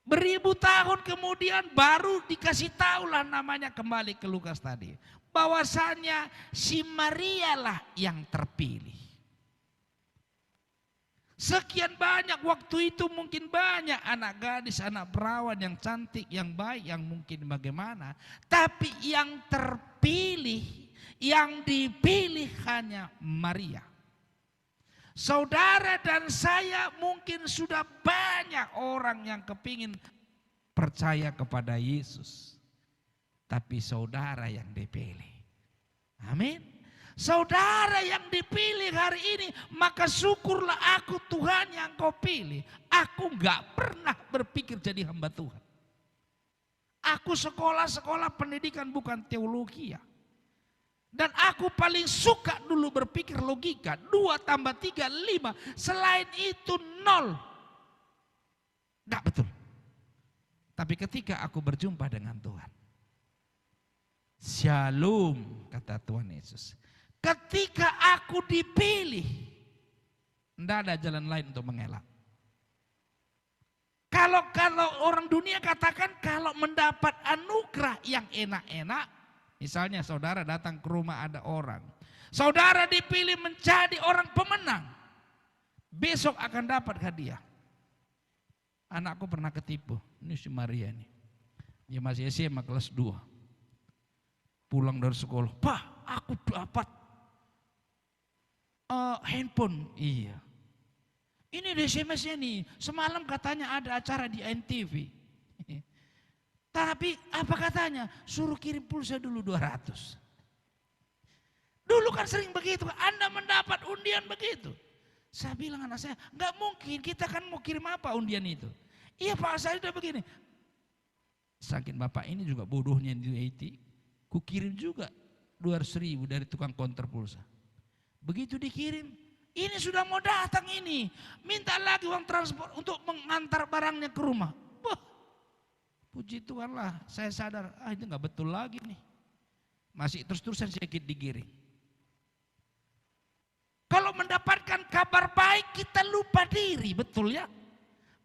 Beribu tahun kemudian baru dikasih tahulah namanya, kembali ke Lukas tadi, bahwasanya si Maria lah yang terpilih. Sekian banyak waktu itu, mungkin banyak anak gadis, anak perawan yang cantik, yang baik, yang mungkin bagaimana. Tapi yang terpilih, yang dipilih hanya Maria. Saudara dan saya mungkin sudah banyak orang yang kepingin percaya kepada Yesus. Tapi saudara yang dipilih. Amin. Saudara yang dipilih hari ini, maka syukurlah aku Tuhan yang kau pilih. Aku gak pernah berpikir jadi hamba Tuhan. Aku sekolah pendidikan bukan teologi ya. Dan aku paling suka dulu berpikir logika. 2 tambah 3, 5. Selain itu 0. Gak betul. Tapi ketika aku berjumpa dengan Tuhan, Shalom, kata Tuhan Yesus. Ketika aku dipilih, tidak ada jalan lain untuk mengelak. Kalau orang dunia katakan kalau mendapat anugerah yang enak-enak, misalnya saudara datang ke rumah ada orang, saudara dipilih menjadi orang pemenang, besok akan dapat hadiah. Anakku pernah ketipu, ini si Maria nih, dia masih SMA kelas 2. Pulang dari sekolah, Pak, aku dapat handphone. Iya. Ini di SMS-nya nih, semalam katanya ada acara di NTV. Tapi apa katanya? Suruh kirim pulsa dulu 200. Dulu kan sering begitu, Anda mendapat undian begitu. Saya bilang anak saya, nggak mungkin, kita kan mau kirim apa undian itu. Iya Pak, saya udah begini. Saking Bapak ini juga bodohnya di IT, ku kirim juga 200.000 dari tukang konter pulsa. Begitu dikirim, ini sudah mau datang ini, minta lagi uang transport untuk mengantar barangnya ke rumah. Wah, puji Tuhan lah, saya sadar, itu nggak betul lagi nih. Masih terus-terusan sedikit digiring. Kalau mendapatkan kabar baik kita lupa diri, betul ya?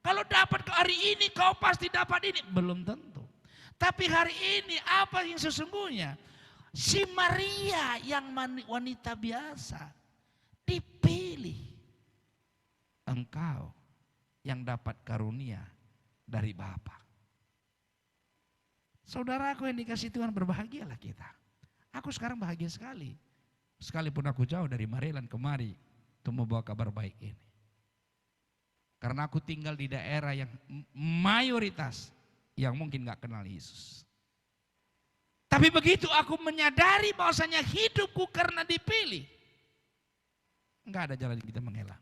Kalau dapat hari ini kau pasti dapat ini, belum tentu. Tapi hari ini apa yang sesungguhnya? Si Maria yang wanita biasa dipilih. Engkau yang dapat karunia dari Bapa. Saudaraku yang dikasih Tuhan, berbahagialah kita. Aku sekarang bahagia sekali. sekalipun aku jauh dari Maryland kemari untuk membawa kabar baik ini. Karena aku tinggal di daerah yang mayoritas yang mungkin gak kenal Yesus. Tapi begitu aku menyadari bahwasanya hidupku karena dipilih, enggak ada jalan kita mengelak.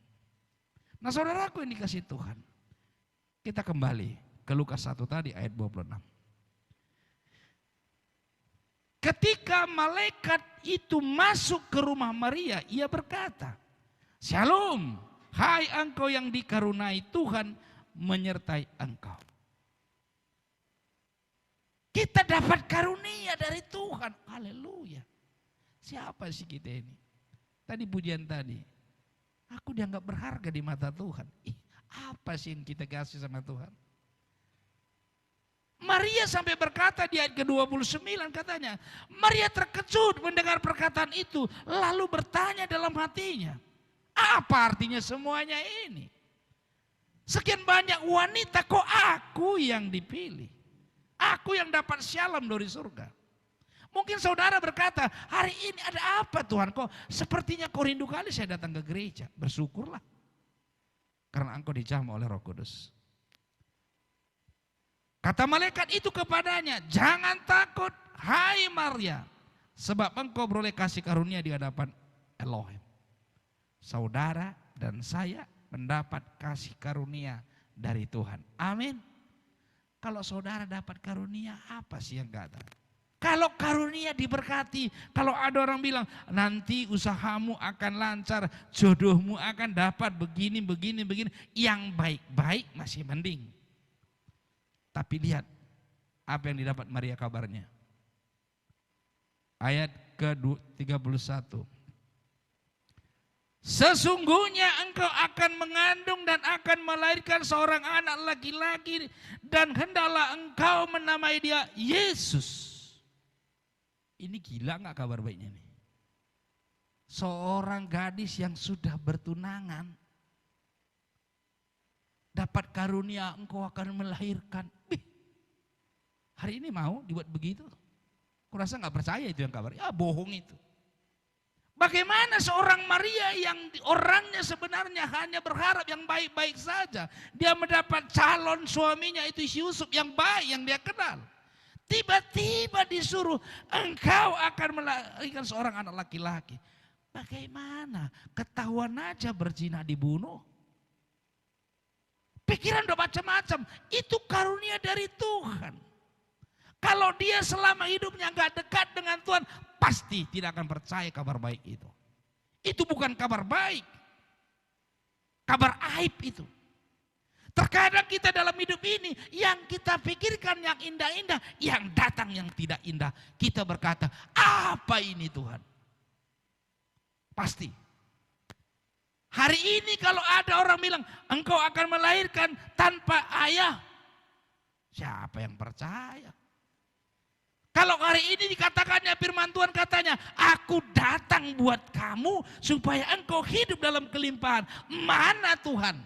Nah saudaraku yang dikasih Tuhan, kita kembali ke Lukas 1 tadi ayat 26. Ketika malaikat itu masuk ke rumah Maria, ia berkata, "Shalom, hai engkau yang dikaruniai Tuhan menyertai engkau." Kita dapat karunia dari Tuhan. Haleluya. Siapa sih kita ini? Tadi pujian tadi. Aku dianggap berharga di mata Tuhan. Apa sih yang kita kasih sama Tuhan? Maria sampai berkata di ayat ke-29 katanya. Maria terkejut mendengar perkataan itu. Lalu bertanya dalam hatinya. Apa artinya semuanya ini? Sekian banyak wanita, kok aku yang dipilih? Aku yang dapat shalom dari surga. Mungkin saudara berkata, hari ini ada apa Tuhan? Kok sepertinya kau rindu kali saya datang ke gereja. Bersyukurlah. Karena engkau dijamah oleh Roh Kudus. Kata malaikat itu kepadanya, jangan takut hai Maria. Sebab engkau beroleh kasih karunia di hadapan Elohim. Saudara dan saya mendapat kasih karunia dari Tuhan. Amin. Kalau saudara dapat karunia, apa sih yang gak ada? Kalau karunia diberkati, kalau ada orang bilang nanti usahamu akan lancar, jodohmu akan dapat begini, yang baik-baik masih mending. Tapi lihat apa yang didapat Maria kabarnya. Ayat ke-31. Sesungguhnya engkau akan mengandung dan akan melahirkan seorang anak laki-laki dan hendaklah engkau menamai dia Yesus. Ini gila gak kabar baiknya nih? Seorang gadis yang sudah bertunangan dapat karunia engkau akan melahirkan. Hari ini mau dibuat begitu? Kurasa gak percaya itu yang kabar. Ya bohong itu. Bagaimana seorang Maria yang orangnya sebenarnya hanya berharap yang baik-baik saja. Dia mendapat calon suaminya itu Yusuf yang baik yang dia kenal. Tiba-tiba disuruh engkau akan melahirkan seorang anak laki-laki. Bagaimana? Ketahuan aja berzina dibunuh. Pikiran udah macam-macam. Itu karunia dari Tuhan. Kalau dia selama hidupnya gak dekat dengan Tuhan, pasti tidak akan percaya kabar baik itu. Itu bukan kabar baik. Kabar aib itu. Terkadang kita dalam hidup ini, yang kita pikirkan yang indah-indah, yang datang yang tidak indah. Kita berkata, apa ini Tuhan? Pasti. Hari ini kalau ada orang bilang, engkau akan melahirkan tanpa ayah. Siapa yang percaya? Kalau hari ini dikatakannya firman Tuhan katanya, aku datang buat kamu supaya engkau hidup dalam kelimpahan. Mana Tuhan?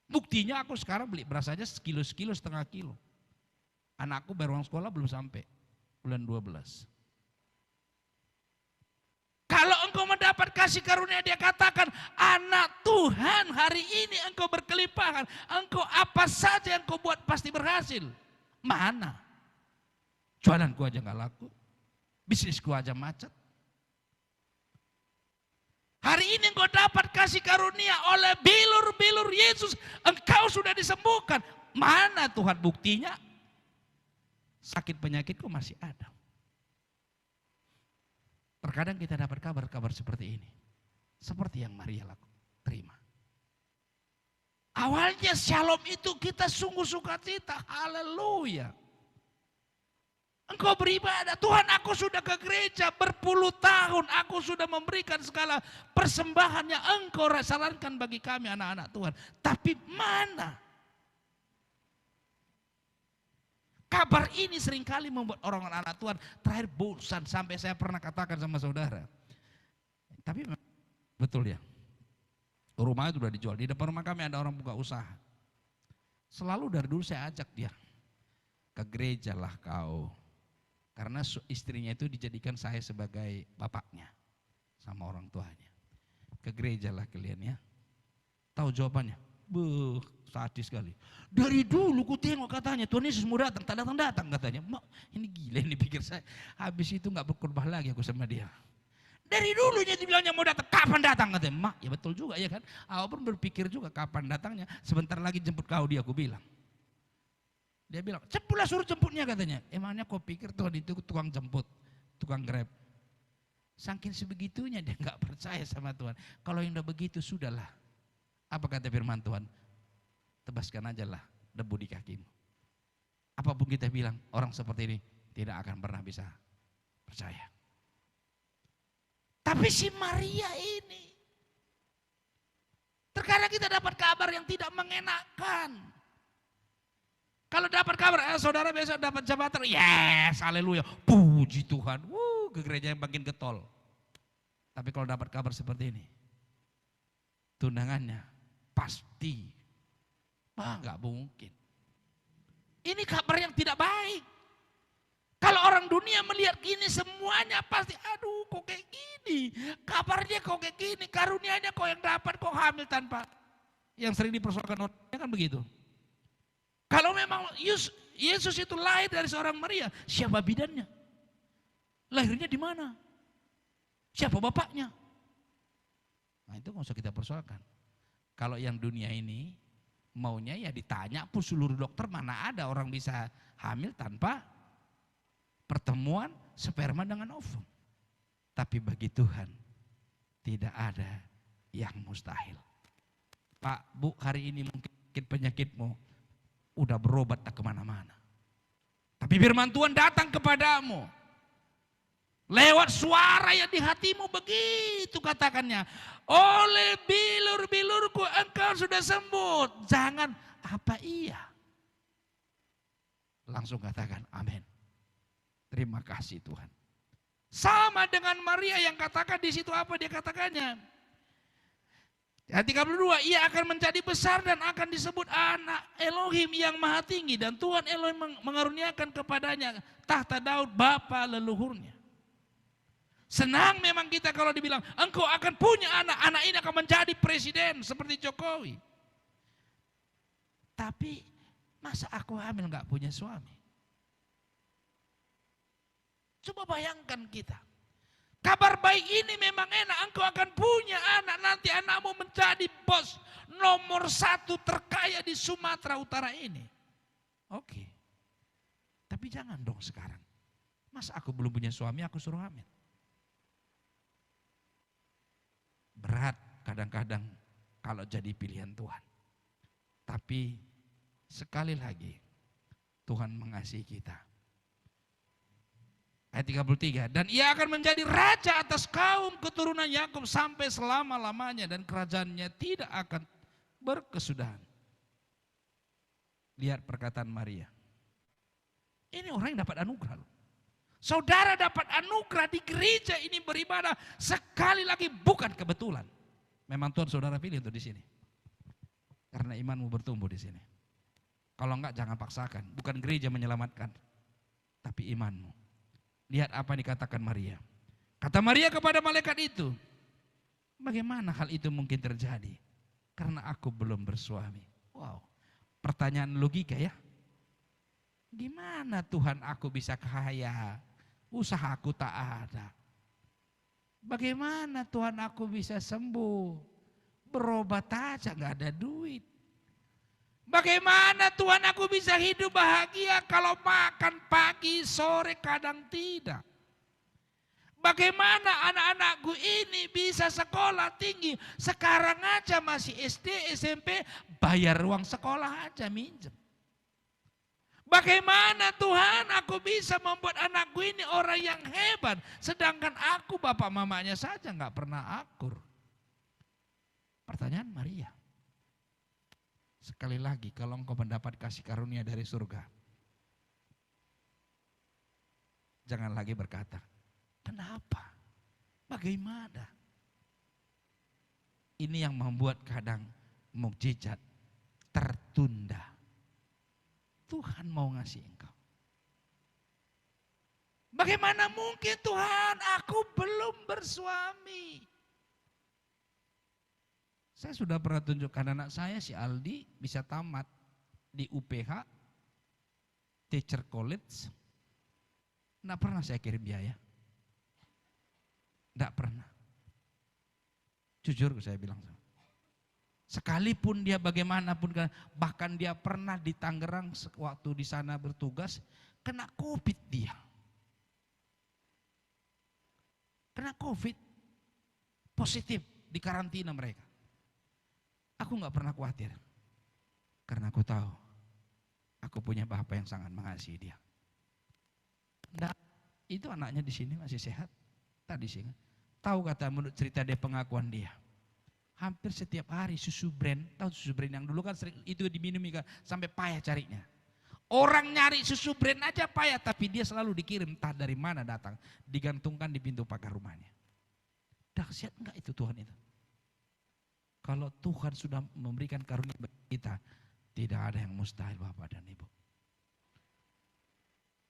Buktinya aku sekarang beli beras aja sekilo, setengah kilo. Anakku baru uang sekolah belum sampai bulan 12. Kalau engkau mendapat kasih karunia, dia katakan, anak Tuhan hari ini engkau berkelimpahan. Engkau apa saja yang kau buat pasti berhasil. Mana? Jualanku aja gak laku, bisnisku aja macet. Hari ini engkau dapat kasih karunia oleh bilur-bilur Yesus, engkau sudah disembuhkan. Mana Tuhan buktinya? Sakit penyakitku masih ada. Terkadang kita dapat kabar-kabar seperti ini. Seperti yang Maria terima. Awalnya shalom itu kita sungguh sukacita, haleluya. Engkau beribadah, Tuhan aku sudah ke gereja berpuluh tahun, aku sudah memberikan segala persembahan yang engkau sarankan bagi kami anak-anak Tuhan. Tapi mana? Kabar ini seringkali membuat orang-orang anak Tuhan terakhir bosan, sampai saya pernah katakan sama saudara. Tapi betul ya, rumahnya sudah dijual, di depan rumah kami ada orang buka usaha. Selalu dari dulu saya ajak dia, ke gereja lah kau. Karena istrinya itu dijadikan saya sebagai bapaknya. sama orang tuanya. Ke gereja lah kalian ya. Tahu jawabannya? Sadis sekali. Dari dulu ku tengok katanya Tuhan Yesus mau datang, tak datang katanya. Mak, ini gila ini pikir saya. Habis itu nggak berkhotbah lagi aku sama dia. Dari dulunya dibilangnya mau datang, kapan datang katanya. Mak, ya betul juga ya kan. Aku pun berpikir juga kapan datangnya. Sebentar lagi jemput kau dia, aku bilang. Dia bilang, cepatlah suruh jemputnya katanya. Emangnya kau pikir Tuhan itu tukang jemput, tukang grab. Saking sebegitunya dia nggak percaya sama Tuhan. Kalau yang udah begitu sudahlah. Apa kata firman Tuhan? Tebaskan aja lah debu di kakimu. Apapun kita bilang, orang seperti ini tidak akan pernah bisa percaya. Tapi si Maria ini, terkadang kita dapat kabar yang tidak mengenakan. Kalau dapat kabar, saudara besok dapat jabatan, yes, haleluya, puji Tuhan, ke gereja yang makin getol. Tapi kalau dapat kabar seperti ini, tunangannya pasti nggak mungkin. Ini kabar yang tidak baik. Kalau orang dunia melihat gini semuanya pasti, aduh kok kayak gini. Kabarnya kok kayak gini, karunianya kok yang dapat, kok hamil tanpa. Yang sering dipersoalkan orangnya kan begitu. Kalau memang Yesus itu lahir dari seorang Maria, siapa bidannya? Lahirnya di mana? Siapa bapaknya? Nah itu nggak usah kita persoalkan. Kalau yang dunia ini maunya ya ditanya pun seluruh dokter, mana ada orang bisa hamil tanpa pertemuan sperma dengan ovum. Tapi bagi Tuhan tidak ada yang mustahil. Pak, Bu, hari ini mungkin penyakitmu udah berobat tak kemana-mana. Tapi firman Tuhan datang kepadamu. Lewat suara yang di hatimu begitu katakannya. Oleh bilur-bilurku engkau sudah sembuh. Jangan apa iya. Langsung katakan amin. Terima kasih Tuhan. Sama dengan Maria yang katakan di situ apa dia katakannya. Ayat 32, ia akan menjadi besar dan akan disebut anak Elohim yang maha tinggi. Dan Tuhan Elohim mengaruniakan kepadanya tahta Daud bapa leluhurnya. Senang memang kita kalau dibilang, engkau akan punya anak, anak ini akan menjadi presiden seperti Jokowi. Tapi masa aku hamil gak punya suami? Coba bayangkan kita. Kabar baik ini memang enak, engkau akan punya anak, nanti anakmu menjadi bos nomor 1 terkaya di Sumatera Utara ini. Oke. Tapi jangan dong sekarang. Masa aku belum punya suami, aku suruh hamil? Berat kadang-kadang kalau jadi pilihan Tuhan. Tapi sekali lagi Tuhan mengasihi kita. Ayat 33, dan ia akan menjadi raja atas kaum keturunan Yakub sampai selama-lamanya dan kerajaannya tidak akan berkesudahan. Lihat perkataan Maria. Ini orang yang dapat anugerah loh. Saudara dapat anugerah di gereja ini beribadah sekali lagi bukan kebetulan. Memang Tuhan saudara pilih untuk di sini. Karena imanmu bertumbuh di sini. Kalau enggak jangan paksakan. Bukan gereja menyelamatkan, tapi imanmu. Lihat apa yang dikatakan Maria. Kata Maria kepada malaikat itu, bagaimana hal itu mungkin terjadi? Karena aku belum bersuami. Wow, pertanyaan logika ya. Gimana Tuhan aku bisa kaya? Usahaku tak ada. Bagaimana Tuhan aku bisa sembuh? Berobat aja gak ada duit. Bagaimana Tuhan aku bisa hidup bahagia kalau makan pagi, sore, kadang tidak? Bagaimana anak-anakku ini bisa sekolah tinggi? Sekarang aja masih SD, SMP, bayar uang sekolah aja minjem. Bagaimana Tuhan aku bisa membuat anakku ini orang yang hebat, sedangkan aku bapak mamanya saja nggak pernah akur. Pertanyaan Maria. Sekali lagi kalau engkau mendapat kasih karunia dari surga, jangan lagi berkata, kenapa? Bagaimana? Ini yang membuat kadang mukjizat tertunda. Tuhan mau ngasih engkau. Bagaimana mungkin Tuhan, aku belum bersuami. Saya sudah pernah tunjukkan anak saya si Aldi bisa tamat di UPH, Teacher College. Nggak pernah saya kirim biaya. Nggak pernah. Jujur saya bilang. Sekalipun dia bagaimanapun, bahkan dia pernah di Tangerang waktu di sana bertugas, kena COVID dia. Kena COVID, positif, di karantina mereka. Aku nggak pernah khawatir, karena aku tahu, aku punya Bapa yang sangat mengasihi dia. Nggak, itu anaknya di sini masih sehat, tadi sih. Tahu kata menurut cerita dia, pengakuan dia. Hampir setiap hari susu brand, tahu susu brand yang dulu kan sering itu diminumi kan, sampai payah carinya. Orang nyari susu brand aja payah, tapi dia selalu dikirim, entah dari mana datang, digantungkan di pintu pagar rumahnya. Dahsyat enggak itu Tuhan itu? Kalau Tuhan sudah memberikan karunia bagi kita, tidak ada yang mustahil Bapak dan Ibu.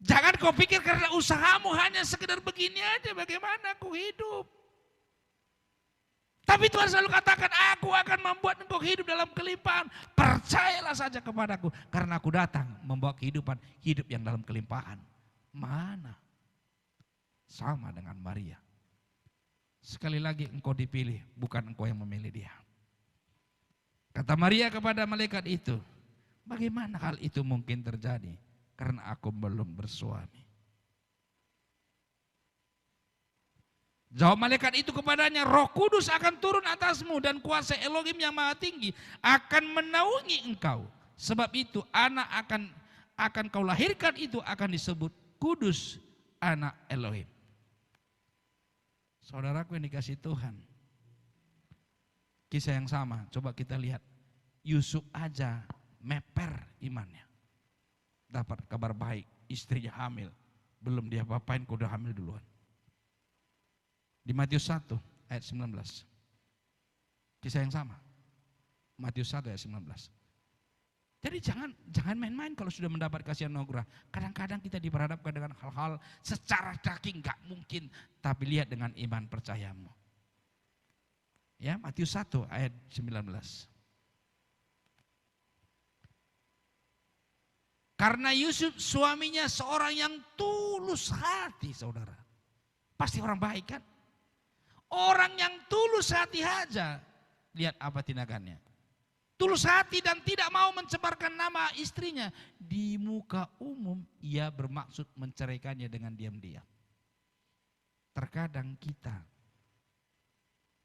Jangan kau pikir karena usahamu hanya sekedar begini aja, bagaimana aku hidup. Tapi Tuhan selalu katakan, aku akan membuat engkau hidup dalam kelimpahan. Percayalah saja kepadaku, karena aku datang membawa kehidupan, hidup yang dalam kelimpahan. Mana? Sama dengan Maria. Sekali lagi engkau dipilih, bukan engkau yang memilih dia. Kata Maria kepada malaikat itu, bagaimana hal itu mungkin terjadi? Karena aku belum bersuami. Jawab malaikat itu kepadanya, Roh Kudus akan turun atasmu dan kuasa Elohim yang Maha Tinggi akan menaungi engkau. Sebab itu anak akan kau lahirkan itu akan disebut Kudus, anak Elohim. Saudaraku yang dikasih Tuhan, kisah yang sama, coba kita lihat. Yusuf aja meper imannya. Dapat kabar baik, istrinya hamil. Belum dia apa-apain, kau udah hamil duluan. Di Matius 1 ayat 19. Kisah yang sama. Matius 1 ayat 19. Jadi jangan main-main kalau sudah mendapat kasih anugerah. Kadang-kadang kita diperhadapkan dengan hal-hal secara daging gak mungkin. Tapi lihat dengan iman percayamu. Ya, Matius 1 ayat 19. Karena Yusuf suaminya seorang yang tulus hati, saudara. Pasti orang baik kan? Orang yang tulus hati aja, lihat apa tindakannya. Tulus hati dan tidak mau mencemarkan nama istrinya. Di muka umum ia bermaksud menceraikannya dengan diam-diam. Terkadang kita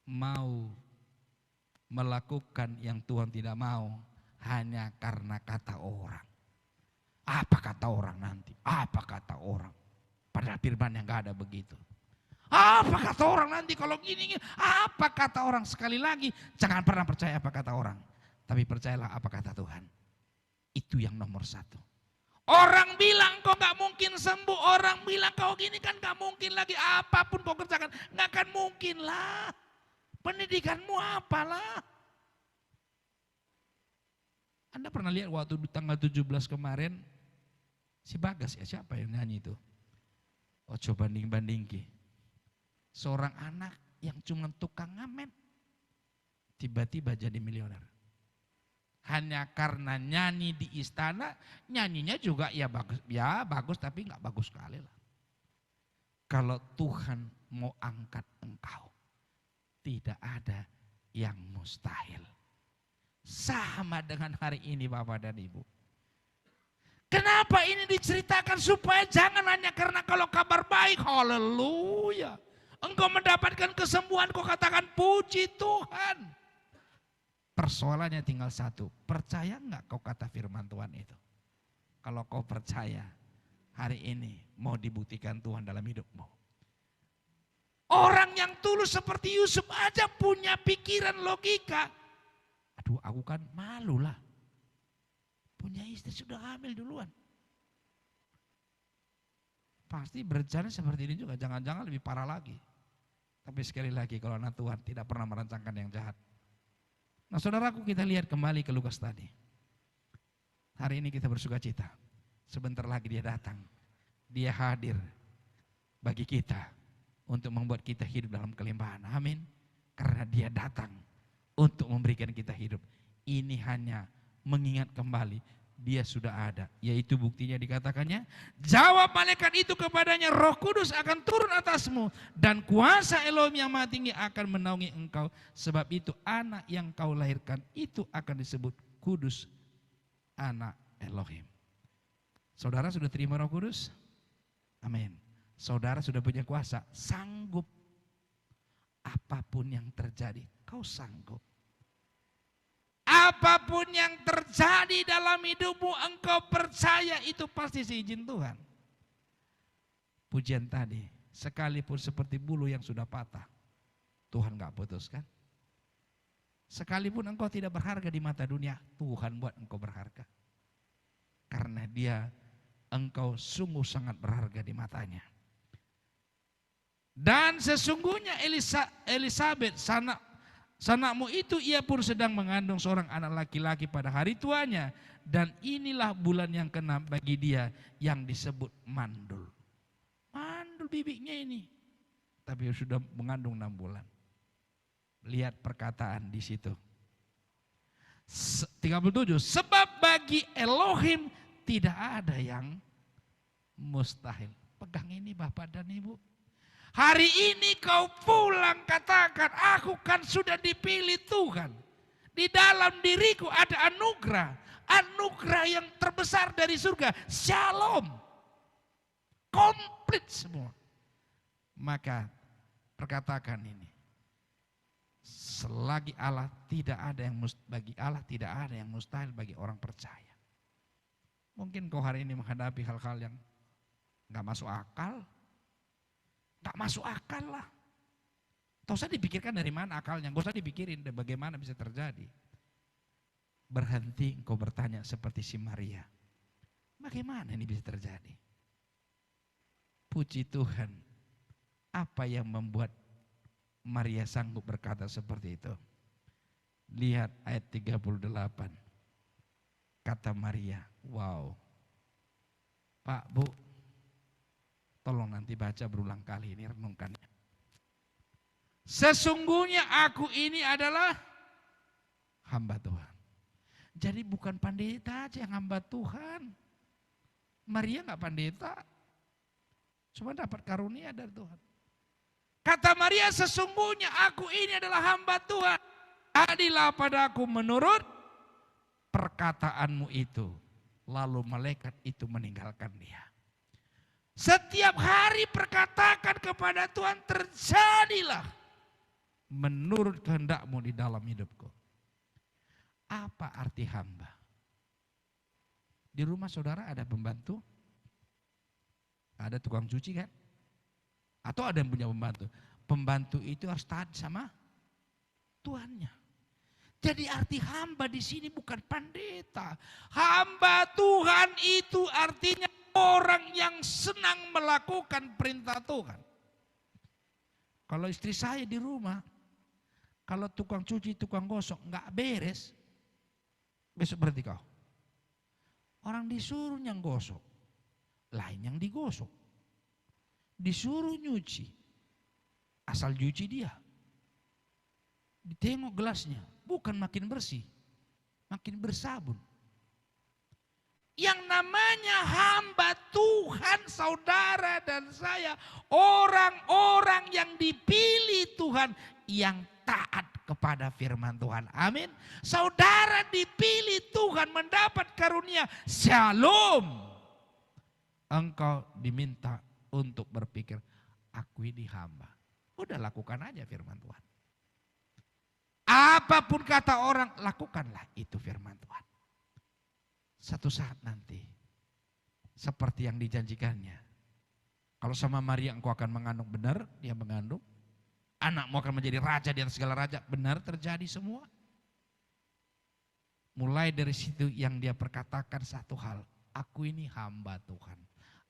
mau melakukan yang Tuhan tidak mau hanya karena kata orang. Apa kata orang nanti? Apa kata orang? Padahal firman yang gak ada begitu. Apa kata orang nanti kalau gini? Apa kata orang? Sekali lagi, jangan pernah percaya apa kata orang. Tapi percayalah apa kata Tuhan. Itu yang nomor satu. Orang bilang kau gak mungkin sembuh. Orang bilang kau gini kan gak mungkin lagi. Apapun kau kerjakan, gak akan mungkin lah. Pendidikanmu apalah. Anda pernah lihat waktu tanggal 17 kemarin, si Bagas ya, siapa yang nyanyi itu? Ojo banding-bandingki. Seorang anak yang cuma tukang ngamen, tiba-tiba jadi miliuner. Hanya karena nyanyi di istana, nyanyinya juga ya bagus tapi nggak bagus sekali lah. Kalau Tuhan mau angkat engkau, tidak ada yang mustahil. Sama dengan hari ini Bapak dan Ibu. Kenapa ini diceritakan? Supaya jangan hanya karena kalau kabar baik, haleluya. Engkau mendapatkan kesembuhan, kau katakan puji Tuhan. Persoalannya tinggal satu, percaya enggak kau kata firman Tuhan itu? Kalau kau percaya, hari ini mau dibuktikan Tuhan dalam hidupmu. Orang yang tulus seperti Yusuf aja punya pikiran logika. Aduh, aku kan malu lah. Punya istri sudah hamil duluan. Pasti berencana seperti ini juga, jangan-jangan lebih parah lagi. Tapi sekali lagi kalau anak Tuhan tidak pernah merancangkan yang jahat. Nah saudaraku, kita lihat kembali ke Lukas tadi. Hari ini kita bersuka cita. Sebentar lagi dia datang. Dia hadir. bagi kita untuk membuat kita hidup dalam kelimpahan. Amin. Karena dia datang untuk memberikan kita hidup. Ini hanya mengingat kembali dia sudah ada. Yaitu buktinya dikatakannya, jawab malaikat itu kepadanya, Roh Kudus akan turun atasmu dan kuasa Elohim yang Maha Tinggi akan menaungi engkau. Sebab itu anak yang kau lahirkan itu akan disebut kudus, anak Elohim. Saudara sudah terima Roh Kudus? Amin. Saudara sudah punya kuasa, sanggup. Apapun yang terjadi, kau sanggup. Apapun yang terjadi dalam hidupmu, engkau percaya itu pasti seizin Tuhan. Pujian tadi, sekalipun seperti bulu yang sudah patah, Tuhan gak putuskan. Sekalipun engkau tidak berharga di mata dunia, Tuhan buat engkau berharga. Karena dia, engkau sungguh sangat berharga di matanya. Dan sesungguhnya Elisabet, sanakmu itu ia pun sedang mengandung seorang anak laki-laki pada hari tuanya. Dan inilah bulan yang keenam bagi dia yang disebut mandul. Mandul bibiknya ini. Tapi sudah mengandung 6 bulan. Lihat perkataan di situ. 37. Sebab bagi Elohim tidak ada yang mustahil. Pegang ini Bapak dan Ibu. Hari ini kau pulang katakan, aku kan sudah dipilih Tuhan. Di dalam diriku ada anugerah. Anugerah yang terbesar dari surga. Shalom. Komplit semua. Maka perkatakan ini. Selagi Allah tidak ada yang bagi Allah tidak ada yang mustahil bagi orang percaya. Mungkin kau hari ini menghadapi hal-hal yang gak masuk akal. Tak masuk akal lah. Tak usah dipikirkan dari mana akalnya. Gak usah dipikirin bagaimana bisa terjadi. Berhenti engkau bertanya seperti si Maria. Bagaimana ini bisa terjadi? Puji Tuhan. Apa yang membuat Maria sanggup berkata seperti itu? Lihat ayat 38. Kata Maria, wow. Pak, Bu, tolong nanti baca berulang kali ini, renungkannya. Sesungguhnya aku ini adalah hamba Tuhan. Jadi bukan pendeta aja yang hamba Tuhan. Maria gak pendeta. Cuma dapat karunia dari Tuhan. Kata Maria, sesungguhnya aku ini adalah hamba Tuhan. Jadilah padaku menurut perkataanmu itu. Lalu malaikat itu meninggalkan dia. Setiap hari perkatakan kepada Tuhan, terjadilah menurut kehendakmu di dalam hidupku. Apa arti hamba? Di rumah saudara ada pembantu? Ada tukang cuci kan? Atau ada yang punya pembantu? Pembantu itu harus taat sama tuannya. Jadi arti hamba di sini bukan pendeta. Hamba Tuhan itu artinya orang yang senang melakukan perintah Tuhan. Kalau istri saya di rumah, kalau tukang cuci, tukang gosok nggak beres, besok berarti kau. Orang disuruh yang gosok, lain yang digosok. Disuruh nyuci, asal cuci dia. Ditengok gelasnya, bukan makin bersih, makin bersabun. Yang namanya hamba Tuhan, saudara dan saya, orang-orang yang dipilih Tuhan, yang taat kepada firman Tuhan. Amin. Saudara dipilih Tuhan, mendapat karunia shalom. Engkau diminta untuk berpikir, aku ini hamba. Udah lakukan aja firman Tuhan. Apapun kata orang, lakukanlah itu firman Tuhan. Satu saat nanti, seperti yang dijanjikannya. Kalau sama Maria engkau akan mengandung, benar dia mengandung. Anakmu akan menjadi raja di atas segala raja, benar terjadi semua. Mulai dari situ yang dia perkatakan satu hal, aku ini hamba Tuhan.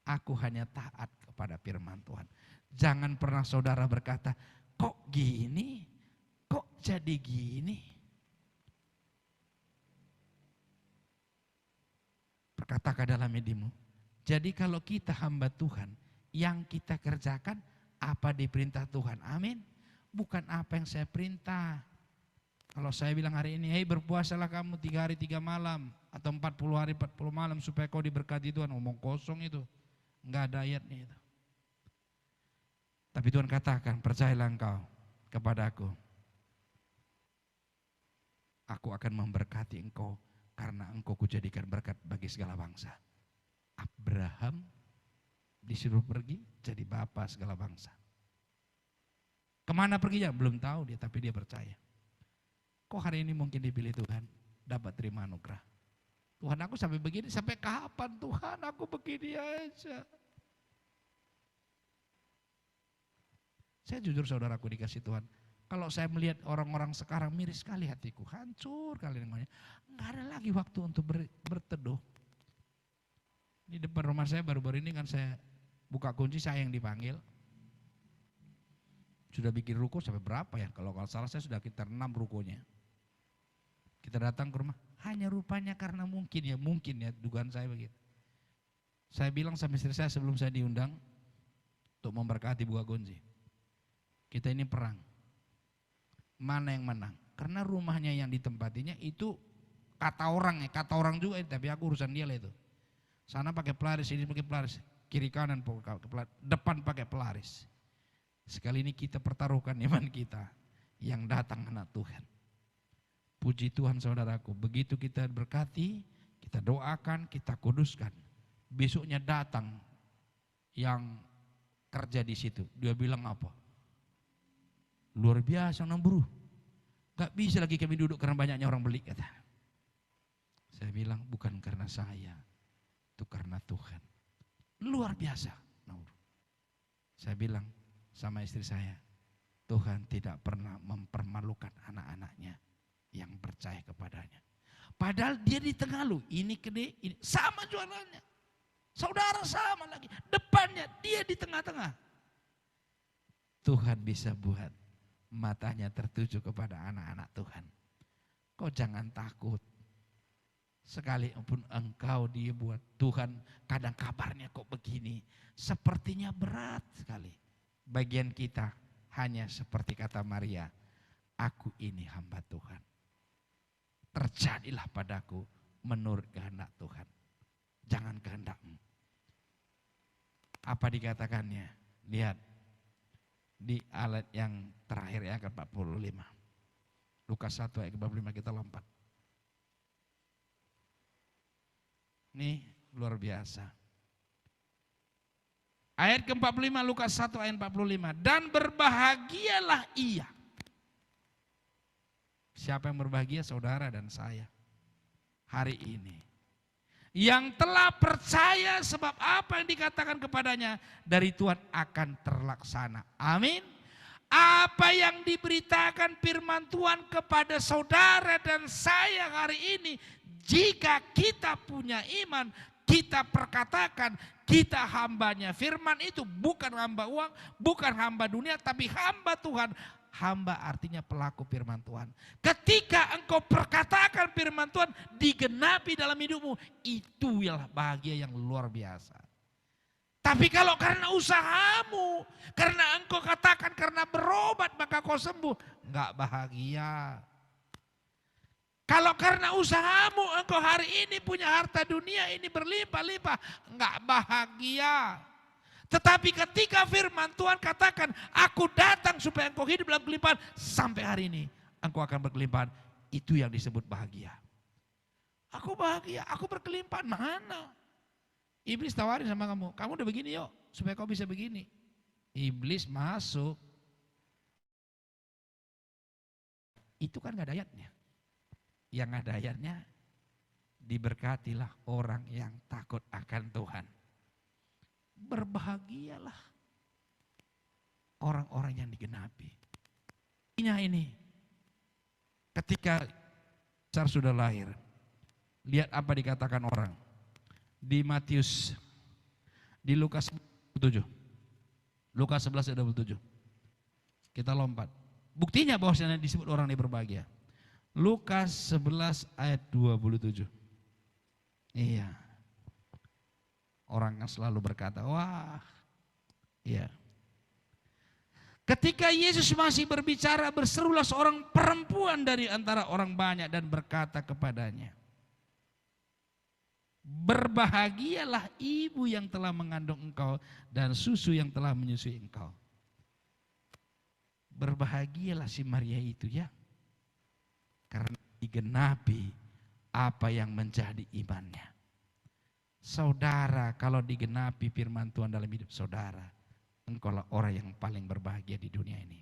Aku hanya taat kepada firman Tuhan. Jangan pernah saudara berkata, kok gini, kok jadi gini. Perkatakan dalam hidupmu. Jadi kalau kita hamba Tuhan, Yang kita kerjakan apa diperintah Tuhan. Amin. Bukan apa yang saya perintah. Kalau saya bilang hari ini, hei berpuasalah kamu 3 hari 3 malam. Atau 40 hari 40 malam supaya kau diberkati Tuhan. Ngomong kosong itu. Enggak ada ayatnya itu. Tapi Tuhan katakan, percayalah engkau kepadaku. Aku akan memberkati engkau karena engkau kujadikan berkat bagi segala bangsa. Abraham disuruh pergi jadi bapa segala bangsa. Kemana perginya? Belum tahu dia, tapi dia percaya. Kok hari ini mungkin dipilih Tuhan, dapat terima anugerah. Tuhan, aku sampai begini, sampai kapan Tuhan aku begini aja. Saya jujur saudaraku dikasih Tuhan, kalau saya melihat orang-orang sekarang miris sekali hatiku, hancur kali dengannya. Enggak ada lagi waktu untuk berteduh. Di depan rumah saya baru-baru ini kan saya buka kunci, saya yang dipanggil. Sudah bikin ruko sampai berapa ya? Kalau salah saya sudah sekitar 6 rukonya. Kita datang ke rumah, hanya rupanya karena mungkin ya dugaan saya begitu. Saya bilang sama istri saya sebelum saya diundang untuk memberkati buka kunci. Kita ini perang. Mana yang menang? Karena rumahnya yang ditempatinya itu kata orang juga, tapi aku urusan dia lah itu. Sana pakai pelaris, ini pakai pelaris, kiri kanan pakai pelaris, depan pakai pelaris. Sekali ini kita pertaruhkan iman kita yang datang anak Tuhan. Puji Tuhan saudaraku, begitu kita berkati, kita doakan, kita kuduskan. Besoknya datang yang kerja di situ, dia bilang apa? Luar biasa namburu. Gak bisa lagi kami duduk karena banyaknya orang beli, kata. Saya bilang bukan karena saya, itu karena Tuhan. Luar biasa namburu. Saya bilang sama istri saya, Tuhan tidak pernah mempermalukan anak-anaknya yang percaya kepadanya. Padahal dia di tengah lu, ini gede, ini sama jualannya. Saudara sama lagi, depannya dia di tengah-tengah. Tuhan bisa buat matanya tertuju kepada anak-anak Tuhan. Kau jangan takut. Sekalipun engkau dibuat Tuhan, kadang kabarnya kok begini. Sepertinya berat sekali. Bagian kita hanya seperti kata Maria, aku ini hamba Tuhan. Terjadilah padaku menurut kehendak Tuhan. Jangan kehendakmu. Apa dikatakannya? Lihat. Di ayat yang terakhir ayat ke-45. Lukas 1 ayat ke-45 kita lompat. Ini luar biasa. Ayat ke-45 Lukas 1 ayat 45. Dan berbahagialah ia. Siapa yang berbahagia? Saudara dan saya. Hari ini. Yang telah percaya sebab apa yang dikatakan kepadanya dari Tuhan akan terlaksana. Amin. Apa yang diberitakan firman Tuhan kepada saudara dan saya hari ini, jika kita punya iman, kita perkatakan kita hambanya. Firman itu bukan hamba uang, bukan hamba dunia, tapi hamba Tuhan. Hamba artinya pelaku firman Tuhan. Ketika engkau perkatakan firman Tuhan digenapi dalam hidupmu, itu ialah bahagia yang luar biasa. Tapi kalau karena usahamu, karena engkau katakan karena berobat maka kau sembuh, enggak bahagia. Kalau karena usahamu engkau hari ini punya harta dunia ini berlimpah-limpah, enggak bahagia. Tetapi ketika firman Tuhan katakan, aku datang supaya engkau hidup dalam kelimpahan, sampai hari ini engkau akan berkelimpahan, itu yang disebut bahagia. Aku bahagia, aku berkelimpahan, mana? Iblis tawarin sama kamu, kamu udah begini yuk, supaya kau bisa begini. Iblis masuk. Itu kan gak ada ayatnya. Yang ada ayatnya, diberkatilah orang yang takut akan Tuhan. Berbahagialah orang-orang yang digenapi. Ini ketika besar sudah lahir, lihat apa dikatakan orang di Matius, di Lukas 7, Lukas 11 ayat 27. Kita lompat. Buktinya bahwasanya disebut orang yang berbahagia. Lukas 11 ayat 27. Iya. Orang yang selalu berkata, wah Ya. Ketika Yesus masih berbicara, berserulah seorang perempuan dari antara orang banyak dan berkata kepadanya, berbahagialah ibu yang telah mengandung engkau dan susu yang telah menyusui engkau. Berbahagialah si Maria itu ya, karena digenapi apa yang menjadi imannya. Saudara, kalau digenapi firman Tuhan dalam hidup saudara, engkaulah orang yang paling berbahagia di dunia ini.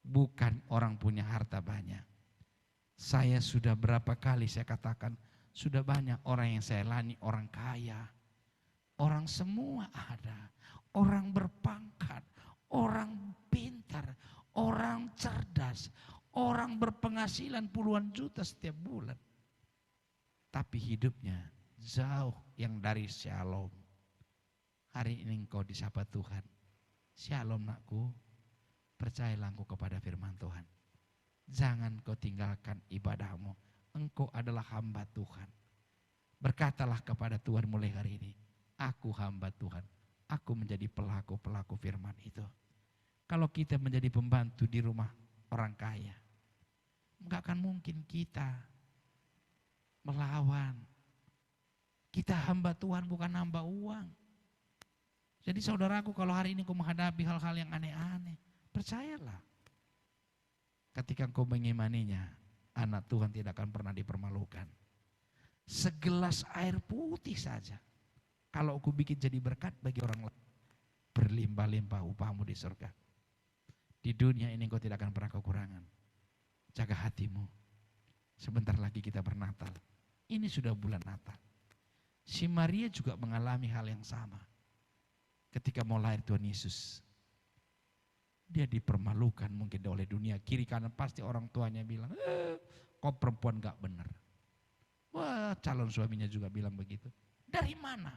Bukan orang punya harta banyak. Saya sudah berapa kali saya katakan, sudah banyak orang yang saya layani, orang kaya. Orang semua ada. Orang berpangkat, orang pintar, orang cerdas, orang berpenghasilan puluhan juta setiap bulan. Tapi hidupnya jauh yang dari shalom. Hari ini engkau disapa Tuhan. Shalom nakku, percayalah engkau kepada firman Tuhan. Jangan kau tinggalkan ibadahmu. Engkau adalah hamba Tuhan. Berkatalah kepada Tuhan mulai hari ini. Aku hamba Tuhan. Aku menjadi pelaku-pelaku firman itu. Kalau kita menjadi pembantu di rumah orang kaya, enggak akan mungkin kita melawan. Kita hamba Tuhan bukan hamba uang. Jadi saudaraku, kalau hari ini kau menghadapi hal-hal yang aneh-aneh, percayalah. Ketika kau mengimaninya, anak Tuhan tidak akan pernah dipermalukan. Segelas air putih saja, kalau aku bikin jadi berkat bagi orang lain, berlimpah-limpah upahmu di surga. Di dunia ini kau tidak akan pernah kekurangan. Jaga hatimu. Sebentar lagi kita bernatal. Ini sudah bulan Natal. Si Maria juga mengalami hal yang sama. Ketika mau lahir Tuhan Yesus, dia dipermalukan mungkin oleh dunia. Kiri kanan pasti orang tuanya bilang, kau perempuan gak benar. Wah, calon suaminya juga bilang begitu. Dari mana?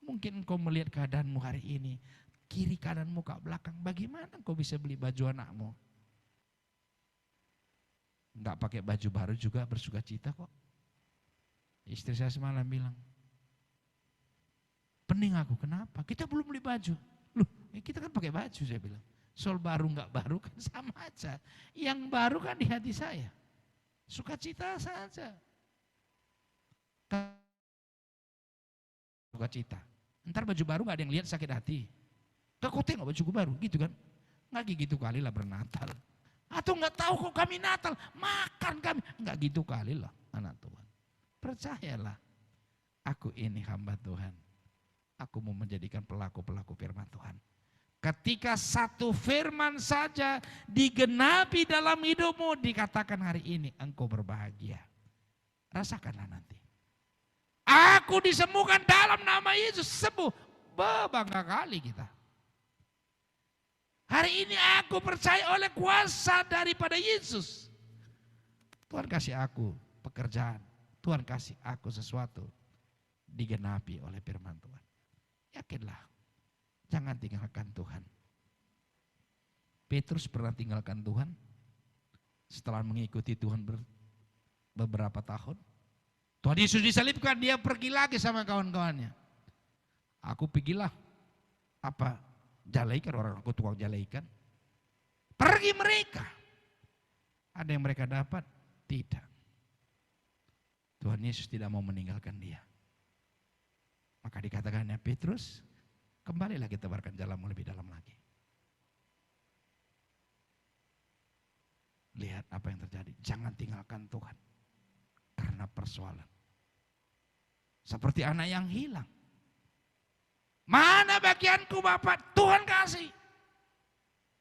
Mungkin kau melihat keadaanmu hari ini, kiri kanan muka belakang, bagaimana kau bisa beli baju anakmu? Gak pakai baju baru juga bersuka cita kok. Istri saya semalam bilang, pening aku, kenapa? Kita belum beli baju. Loh, kita kan pakai baju, saya bilang. Soal baru nggak baru kan sama aja. Yang baru kan di hati saya. Sukacita saja. Sukacita. Ntar baju baru nggak ada yang lihat sakit hati. Kau tengok bajuku baru, gitu kan? Nggak gitu kali lah bernatal. Atau nggak tahu kok kami Natal, makan kami. Nggak gitu kali lah anak Tuhan. Percayalah, aku ini hamba Tuhan. Aku mau menjadikan pelaku-pelaku firman Tuhan. Ketika satu firman saja digenapi dalam hidupmu, dikatakan hari ini engkau berbahagia. Rasakanlah nanti. Aku disembuhkan dalam nama Yesus, sembuh. Bangga kali kita. Hari ini aku percaya oleh kuasa daripada Yesus. Tuhan kasih aku pekerjaan. Tuhan kasih aku sesuatu. Digenapi oleh firman Tuhan. Yakinlah, jangan tinggalkan Tuhan. Petrus pernah tinggalkan Tuhan setelah mengikuti Tuhan beberapa tahun. Tuhan Yesus disalibkan, dia pergi lagi sama kawan-kawannya. Aku pergilah, jalaikan, orang aku tukang jalaikan. Pergi mereka. Ada yang mereka dapat? Tidak. Tuhan Yesus tidak mau meninggalkan dia. Maka dikatakannya, Petrus, kembalilah kita tebarkan jalanmu lebih dalam lagi. Lihat apa yang terjadi. Jangan tinggalkan Tuhan. Karena persoalan. Seperti anak yang hilang. Mana bagianku Bapak? Tuhan kasih.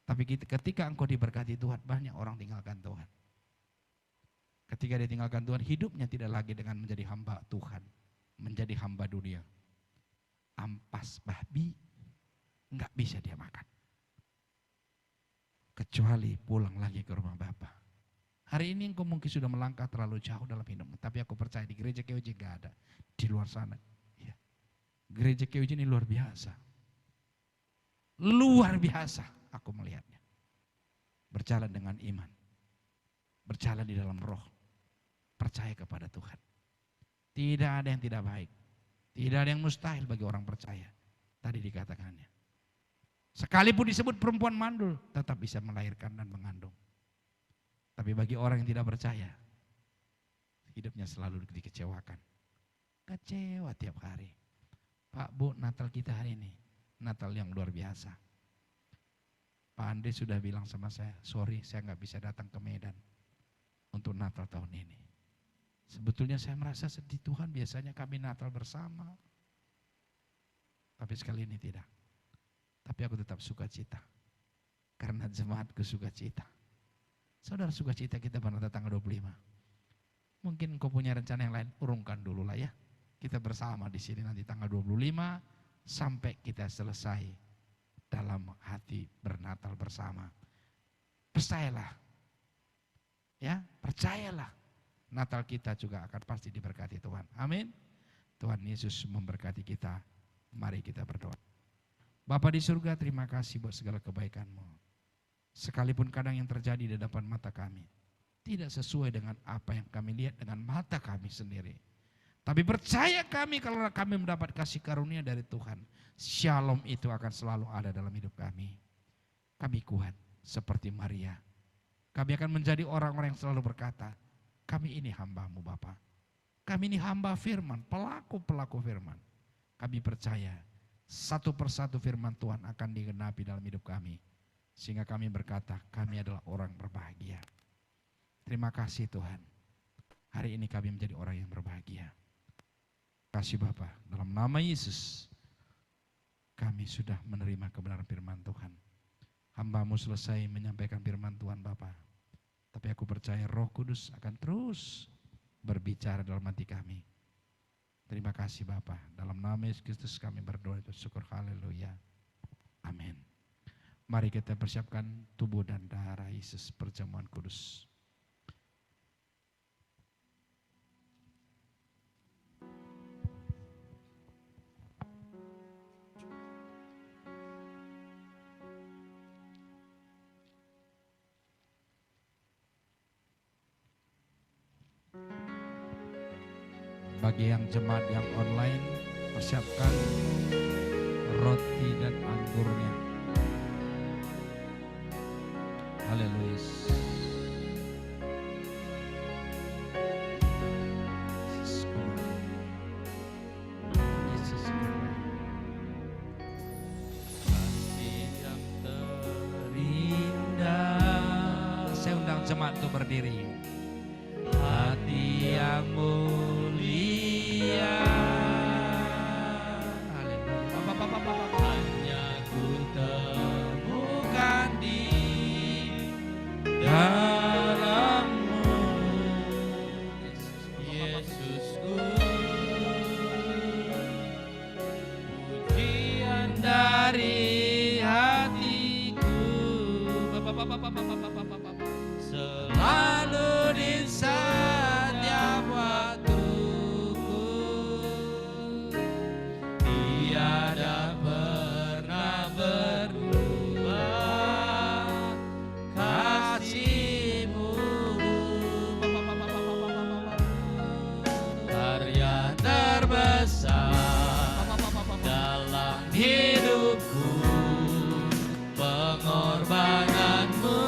Tapi ketika engkau diberkati Tuhan, banyak orang tinggalkan Tuhan. Ketika dia tinggalkan Tuhan, hidupnya tidak lagi dengan menjadi hamba Tuhan. Menjadi hamba dunia. Ampas babi nggak bisa dia makan, kecuali pulang lagi ke rumah Bapa. Hari ini engkau mungkin sudah melangkah terlalu jauh dalam hidupmu, tapi aku percaya di gereja KUJ nggak ada, di luar sana. Ya. Gereja KUJ ini luar biasa, aku melihatnya. Berjalan dengan iman, berjalan di dalam roh, percaya kepada Tuhan. Tidak ada yang tidak baik. Tidak ada yang mustahil bagi orang percaya. Tadi dikatakannya. Sekalipun disebut perempuan mandul, tetap bisa melahirkan dan mengandung. Tapi bagi orang yang tidak percaya, hidupnya selalu dikecewakan. Kecewa tiap hari. Pak, Bu, Natal kita hari ini, Natal yang luar biasa. Pak Andre sudah bilang sama saya, sorry saya nggak bisa datang ke Medan untuk Natal tahun ini. Sebetulnya saya merasa sedih, Tuhan biasanya kami Natal bersama. Tapi sekali ini tidak. Tapi aku tetap sukacita. Karena jemaatku sukacita. Saudara, sukacita kita pada tanggal 25. Mungkin kau punya rencana yang lain, urungkan dulu lah ya. Kita bersama di sini nanti tanggal 25 sampai kita selesai dalam hati bernatal bersama. Percayalah. Ya, percayalah. Natal kita juga akan pasti diberkati Tuhan. Amin. Tuhan Yesus memberkati kita. Mari kita berdoa. Bapa di surga, terima kasih buat segala kebaikan-Mu. Sekalipun kadang yang terjadi di depan mata kami tidak sesuai dengan apa yang kami lihat dengan mata kami sendiri. Tapi percaya kami kalau kami mendapat kasih karunia dari Tuhan, shalom itu akan selalu ada dalam hidup kami. Kami kuat seperti Maria. Kami akan menjadi orang-orang yang selalu berkata, kami ini hamba-Mu Bapa. Kami ini hamba firman, pelaku-pelaku firman. Kami percaya satu persatu firman Tuhan akan digenapi dalam hidup kami. Sehingga kami berkata, kami adalah orang berbahagia. Terima kasih Tuhan. Hari ini kami menjadi orang yang berbahagia. Kasih Bapa, dalam nama Yesus kami sudah menerima kebenaran firman Tuhan. Hamba-Mu selesai menyampaikan firman Tuhan Bapa. Tapi aku percaya Roh Kudus akan terus berbicara dalam hati kami. Terima kasih Bapa. Dalam nama Yesus Kristus kami berdoa itu syukur, haleluya. Amin. Mari kita persiapkan tubuh dan darah Yesus perjamuan kudus. Bagi yang jemaat yang online, persiapkan roti dan anggurnya. Haleluya. Yesus kasih yang terindah. Saya undang jemaat untuk berdiri. Hati yang mulia. Hanya ku temukan di dalam-Mu, Yesusku. Pujian dari hatiku selalu di setiap waktuku. Tiada pernah berubah kasih-Mu. Karya terbesar dalam hidupku, pengorbanan-Mu.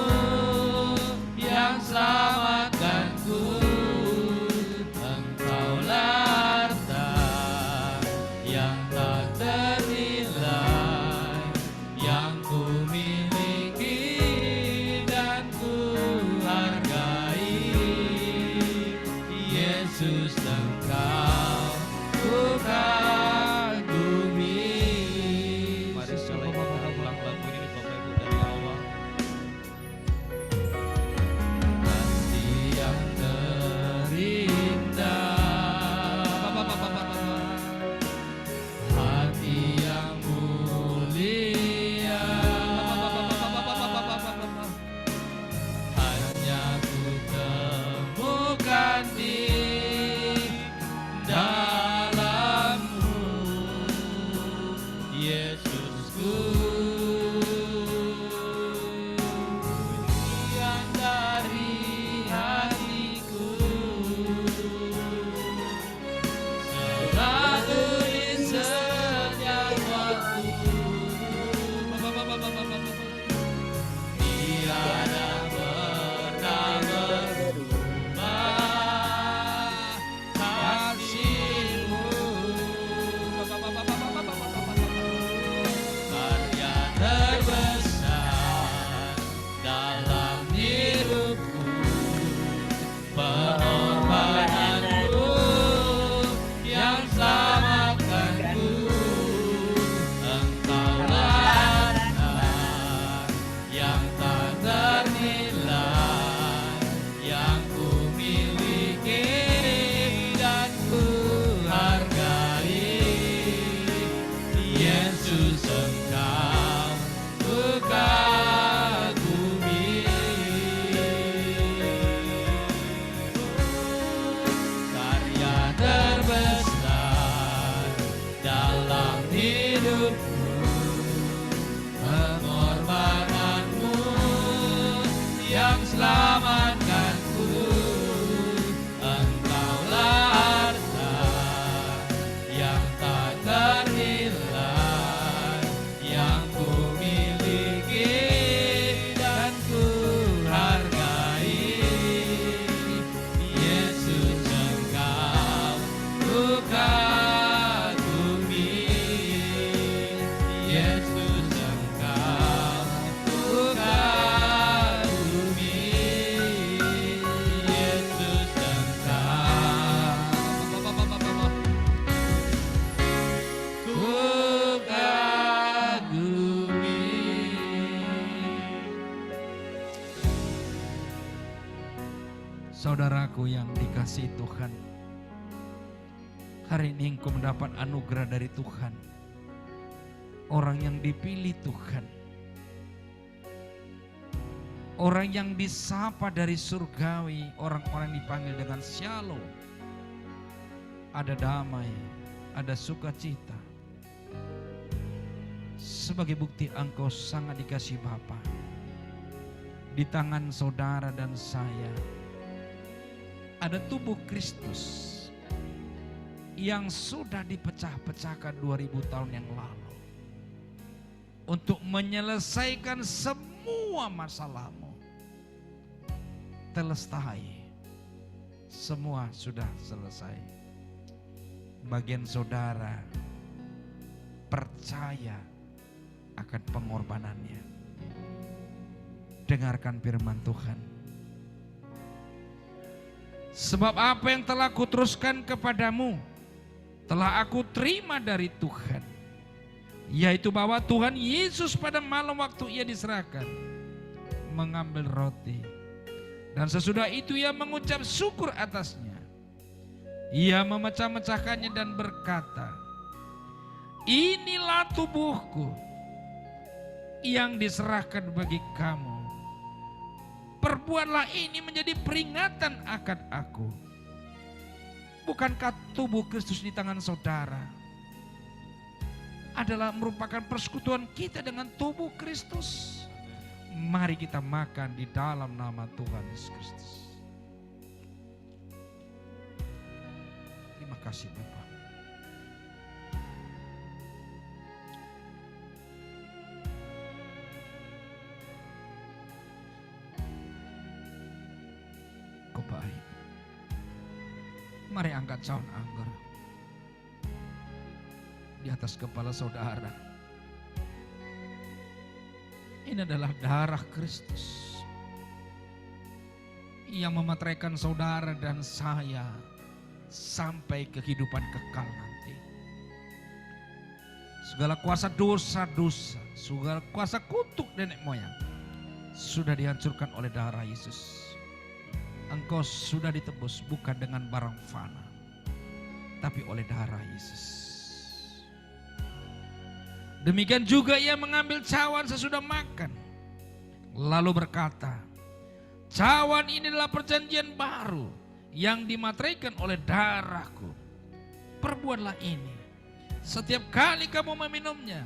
yang selamatkanku. Engkaulah harta yang tak ternilai yang ku miliki dan ku hargai. Yesus, Engkau ku kagumi. Yesus, Engkau ku kagumi. Yesus, Engkau ku kagumi. Saudaraku yang dikasihi Tuhan, hari ini engkau mendapat anugerah dari Tuhan. Orang yang dipilih Tuhan, orang yang disapa dari surgawi, orang-orang yang dipanggil dengan shalom. Ada damai, ada sukacita. Sebagai bukti engkau sangat dikasihi Bapa. Di tangan saudara dan saya ada tubuh Kristus yang sudah dipecah-pecahkan 2000 tahun yang lalu untuk menyelesaikan semua masalahmu. Telestai, semua sudah selesai. Bagian saudara percaya akan pengorbanannya. Dengarkan firman Tuhan. Sebab apa yang telah kuteruskan kepadamu telah aku terima dari Tuhan, yaitu bahwa Tuhan Yesus pada malam waktu ia diserahkan mengambil roti, dan sesudah itu ia mengucap syukur atasnya. Ia memecah-mecahkannya dan berkata, inilah tubuhku yang diserahkan bagi kamu. Perbuatlah ini menjadi peringatan akan aku. Bukankah tubuh Kristus di tangan saudara adalah merupakan persekutuan kita dengan tubuh Kristus? Mari kita makan di dalam nama Tuhan Yesus Kristus. Terima kasih Bapak. Kau baik. Mari angkat cawan anggur di atas kepala saudara. Ini adalah darah Kristus yang memeteraikan saudara dan saya sampai kehidupan kekal nanti. Segala kuasa dosa-dosa, segala kuasa kutuk nenek moyang sudah dihancurkan oleh darah Yesus. Engkau sudah ditebus bukan dengan barang fana, tapi oleh darah Yesus. Demikian juga ia mengambil cawan sesudah makan, lalu berkata, cawan ini adalah perjanjian baru yang dimateraikan oleh darahku. Perbuatlah ini setiap kali kamu meminumnya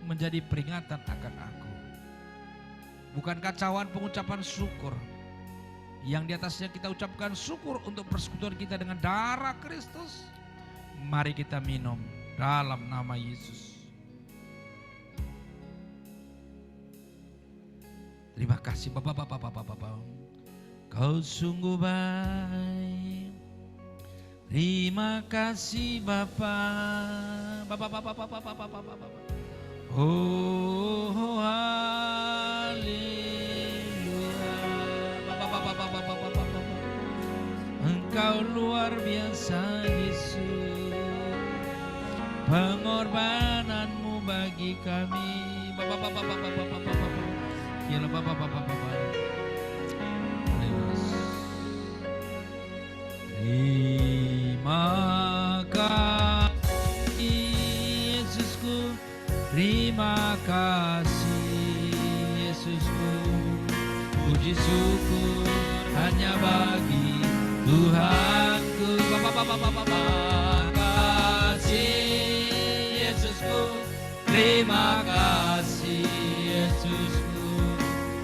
menjadi peringatan akan aku. Bukankah cawan pengucapan syukur yang di atasnya kita ucapkan syukur untuk persekutuan kita dengan darah Kristus? Mari kita minum dalam nama Yesus. Terima kasih Bapak. Kau sungguh baik. Terima kasih Bapak. Oh, haleluya. Engkau luar biasa Yesus. Pengorbananmu bagi kami. Terima kasih Yesusku, terima kasih Yesusku. Puji syukur hanya bagi Tuhanku. Terima kasih Yesusku, terima kasih Yesusku.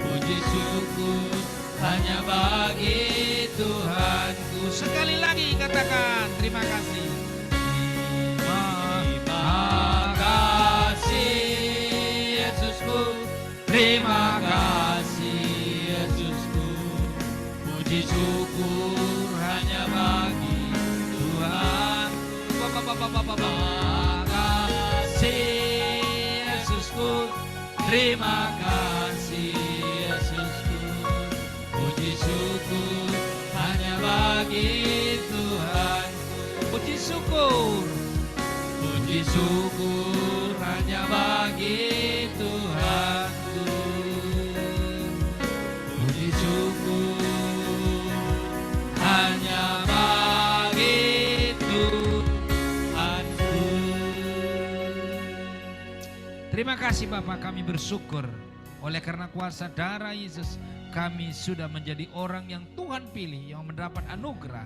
Puji syukur hanya bagi Tuhanku. Sekali lagi katakan terima kasih. Terima kasih Yesusku, terima kasih Yesusku. Puji syukur hanya bagi Tuhan. Terima kasih Yesusku, terima kasih Yesusku. Puji syukur hanya bagi Tuhan. Puji syukur, puji syukur hanya bagi Tuhanku. Puji syukur hanya bagi Tuhanku. Terima kasih Bapak, kami bersyukur oleh karena kuasa darah Yesus kami sudah menjadi orang yang Tuhan pilih, yang mendapat anugerah.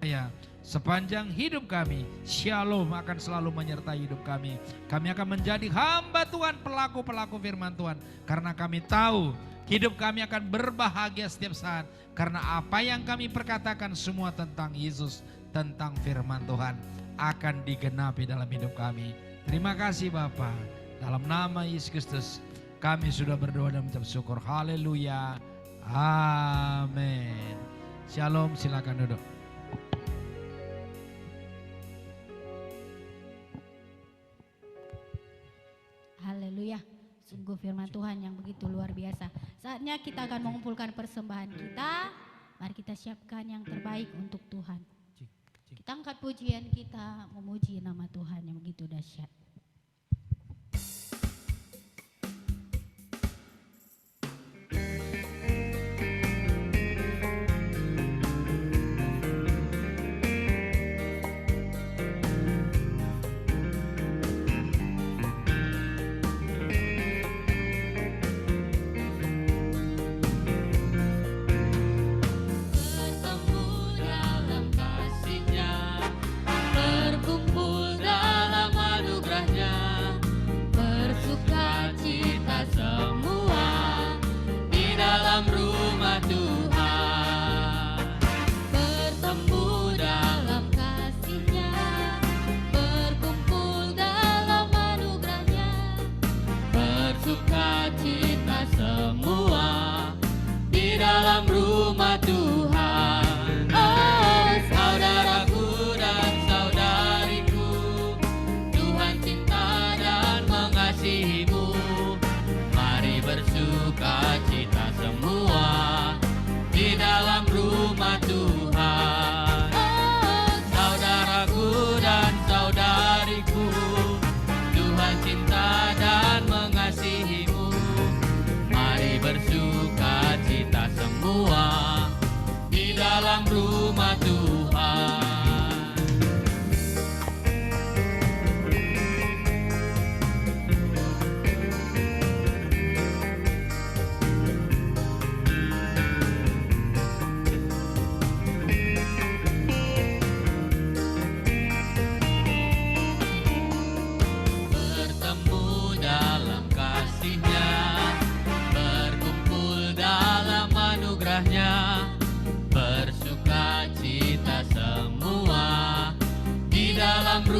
Ya, sepanjang hidup kami, Shalom akan selalu menyertai hidup kami. Kami akan menjadi hamba Tuhan, pelaku-pelaku firman Tuhan. Karena kami tahu hidup kami akan berbahagia setiap saat. Karena apa yang kami perkatakan semua tentang Yesus, tentang firman Tuhan akan digenapi dalam hidup kami. Terima kasih Bapa. Dalam nama Yesus Kristus kami sudah berdoa dan mengucap syukur. Haleluya. Amin. Shalom, silakan duduk. Haleluya. Sungguh firman Tuhan yang begitu luar biasa. Saatnya kita akan mengumpulkan persembahan kita. Mari kita siapkan yang terbaik untuk Tuhan. Kita angkat pujian kita memuji nama Tuhan yang begitu dahsyat.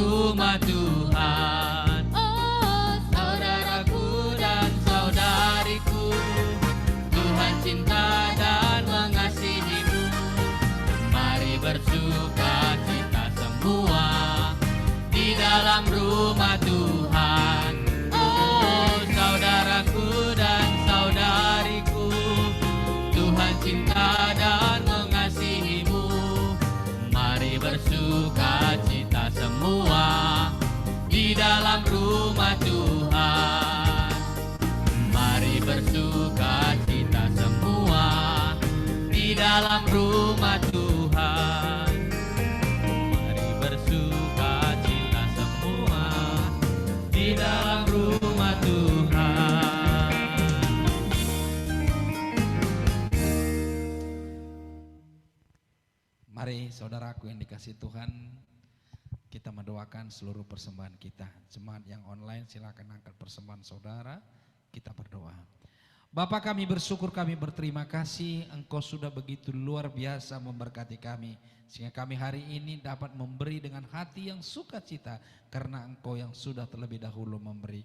Rumah Tuhan. Oh, saudaraku dan saudariku, Tuhan cinta dan mengasihimu. Mari bersuka cita semua di dalam rumah Tuhan. Oh, saudaraku dan saudariku, Tuhan cinta dan mengasihimu. Mari bersuka cita semua di dalam rumah Tuhan. Mari bersuka cita semua di dalam rumah Tuhan. Mari bersuka cita semua di dalam rumah Tuhan. Mari saudaraku yang dikasihi Tuhan, kita mendoakan seluruh persembahan kita. Jemaat yang online silakan angkat persembahan saudara, kita berdoa. Bapa kami bersyukur, kami berterima kasih Engkau sudah begitu luar biasa memberkati kami. Sehingga kami hari ini dapat memberi dengan hati yang sukacita karena Engkau yang sudah terlebih dahulu memberi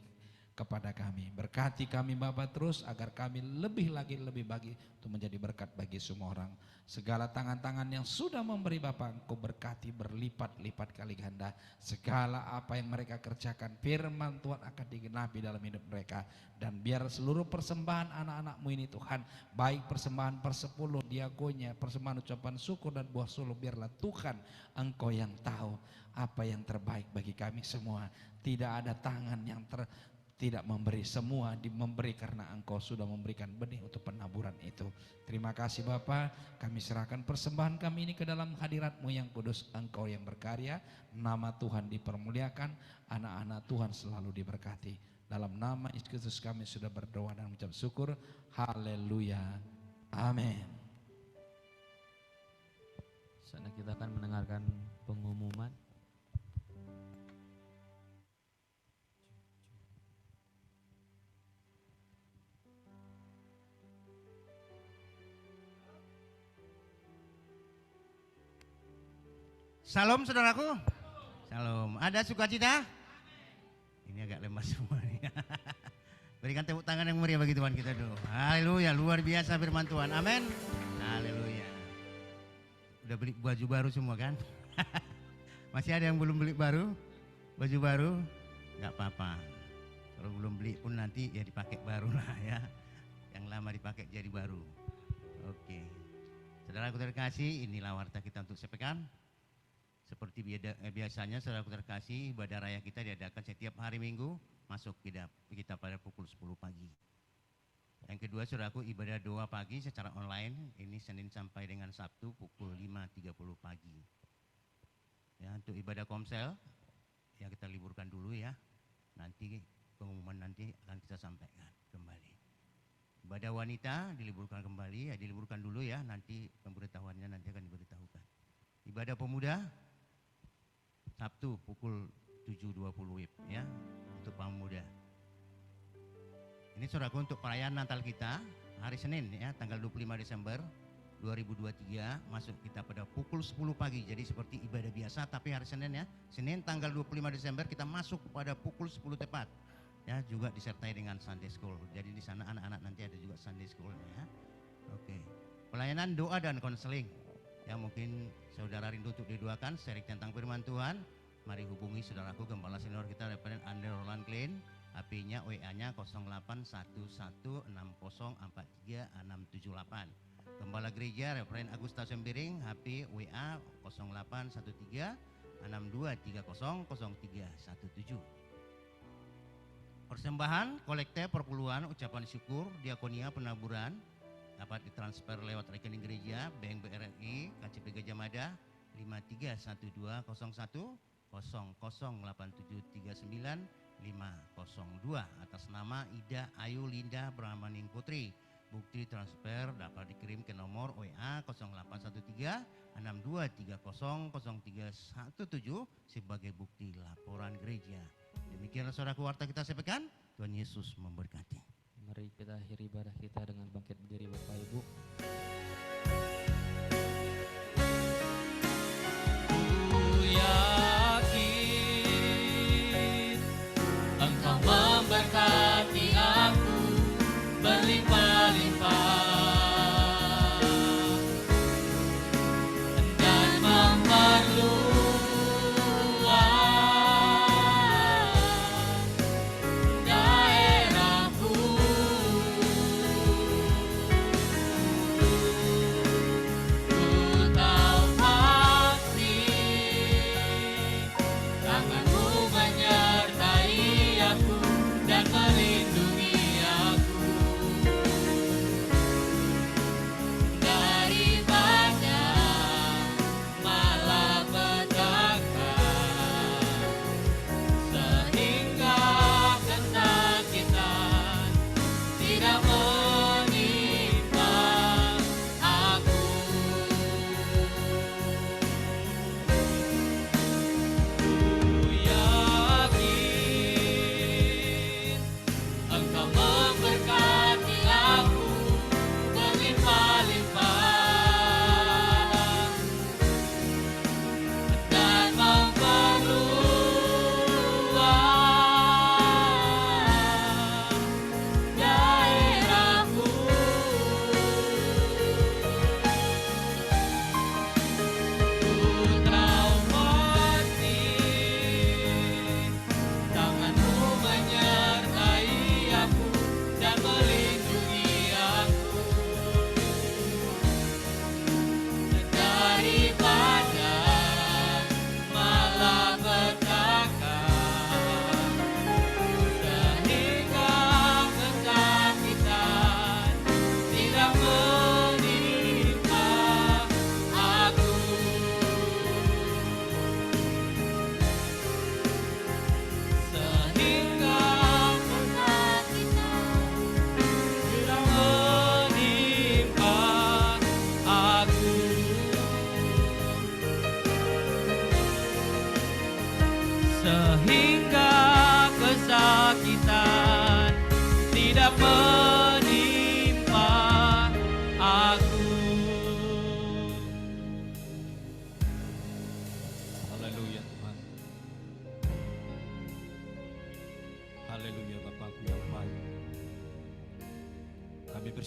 kepada kami. Berkati kami Bapa terus agar kami lebih lagi lebih bagi untuk menjadi berkat bagi semua orang. Segala tangan-tangan yang sudah memberi Bapa, Engkau berkati berlipat-lipat kali ganda. Segala apa yang mereka kerjakan, firman Tuhan akan digenapi dalam hidup mereka. Dan biar seluruh persembahan anak-anak-Mu ini Tuhan, baik persembahan persepuluh, diakonia, persembahan ucapan syukur dan buah suluk, biarlah Tuhan Engkau yang tahu apa yang terbaik bagi kami semua. Tidak ada tangan yang tidak memberi, semua memberi karena Engkau sudah memberikan benih untuk penaburan itu. Terima kasih Bapa, kami serahkan persembahan kami ini ke dalam hadirat-Mu yang kudus. Engkau yang berkarya, nama Tuhan dipermuliakan, anak-anak Tuhan selalu diberkati. Dalam nama Yesus Kristus kami sudah berdoa dan mengucap syukur. Haleluya. Amin. Saatnya kita akan mendengarkan pengumuman. Salam saudaraku. Salam. Ada sukacita? Ini agak lemas semua nih. Berikan tepuk tangan yang meriah bagi Tuhan kita dulu. Haleluya, luar biasa firman Tuhan. Amin. Haleluya. Udah beli baju baru semua kan? Masih ada yang belum beli baru? Baju baru? Gak apa-apa. Kalau belum beli pun nanti ya dipakai baru lah ya. Yang lama dipakai jadi baru. Oke. Saudaraku terkasih, inilah warta kita untuk sepekan. Seperti biasanya saudaraku terkasih, ibadah raya kita diadakan setiap hari Minggu, masuk kita pada pukul 10 pagi. Yang kedua saudaraku, ibadah doa pagi secara online, ini Senin sampai dengan Sabtu pukul 5.30 pagi. Ya, untuk ibadah komsel, ya kita liburkan dulu ya, nanti pengumuman nanti akan kita sampaikan kembali. Ibadah wanita diliburkan kembali, ya diliburkan dulu ya, nanti pemberitahuannya nanti akan diberitahukan. Ibadah pemuda, Sabtu pukul 7.20 WIB ya, untuk pemuda. Ini saudaraku untuk perayaan Natal kita hari Senin ya, tanggal 25 Desember 2023 masuk kita pada pukul 10 pagi. Jadi seperti ibadah biasa tapi hari Senin ya. Senin tanggal 25 Desember kita masuk pada pukul 10 tepat. Ya, juga disertai dengan Sunday School. Jadi di sana anak-anak nanti ada juga Sunday School ya. Oke. Pelayanan doa dan konseling. Ya, mungkin saudara rindu untuk didoakan, sharing tentang firman Tuhan, mari hubungi saudaraku Gembala Senior kita Reverend Andre Roland Klein, HP-nya WA-nya 081160436678. Gembala Gereja Reverend Agusta Sembiring, HP WA 081362300317. Persembahan, kolekte, perpuluhan, ucapan syukur, diakonia, penaburan dapat ditransfer lewat rekening gereja Bank BRI KCP Gajah Mada 5312008739 atas nama Ida Ayu Linda Brahmaning Putri. Bukti transfer dapat dikirim ke nomor WA 081362300317 sebagai bukti laporan gereja. Demikianlah saudaraku warta kita sepekan. Tuhan Yesus memberkati. Mari kita akhiri ibadah kita dengan bangkit berdiri Bapak Ibu. Ku yakin Engkau memberkati aku berlimpah-limpah dan memperluas daerahku.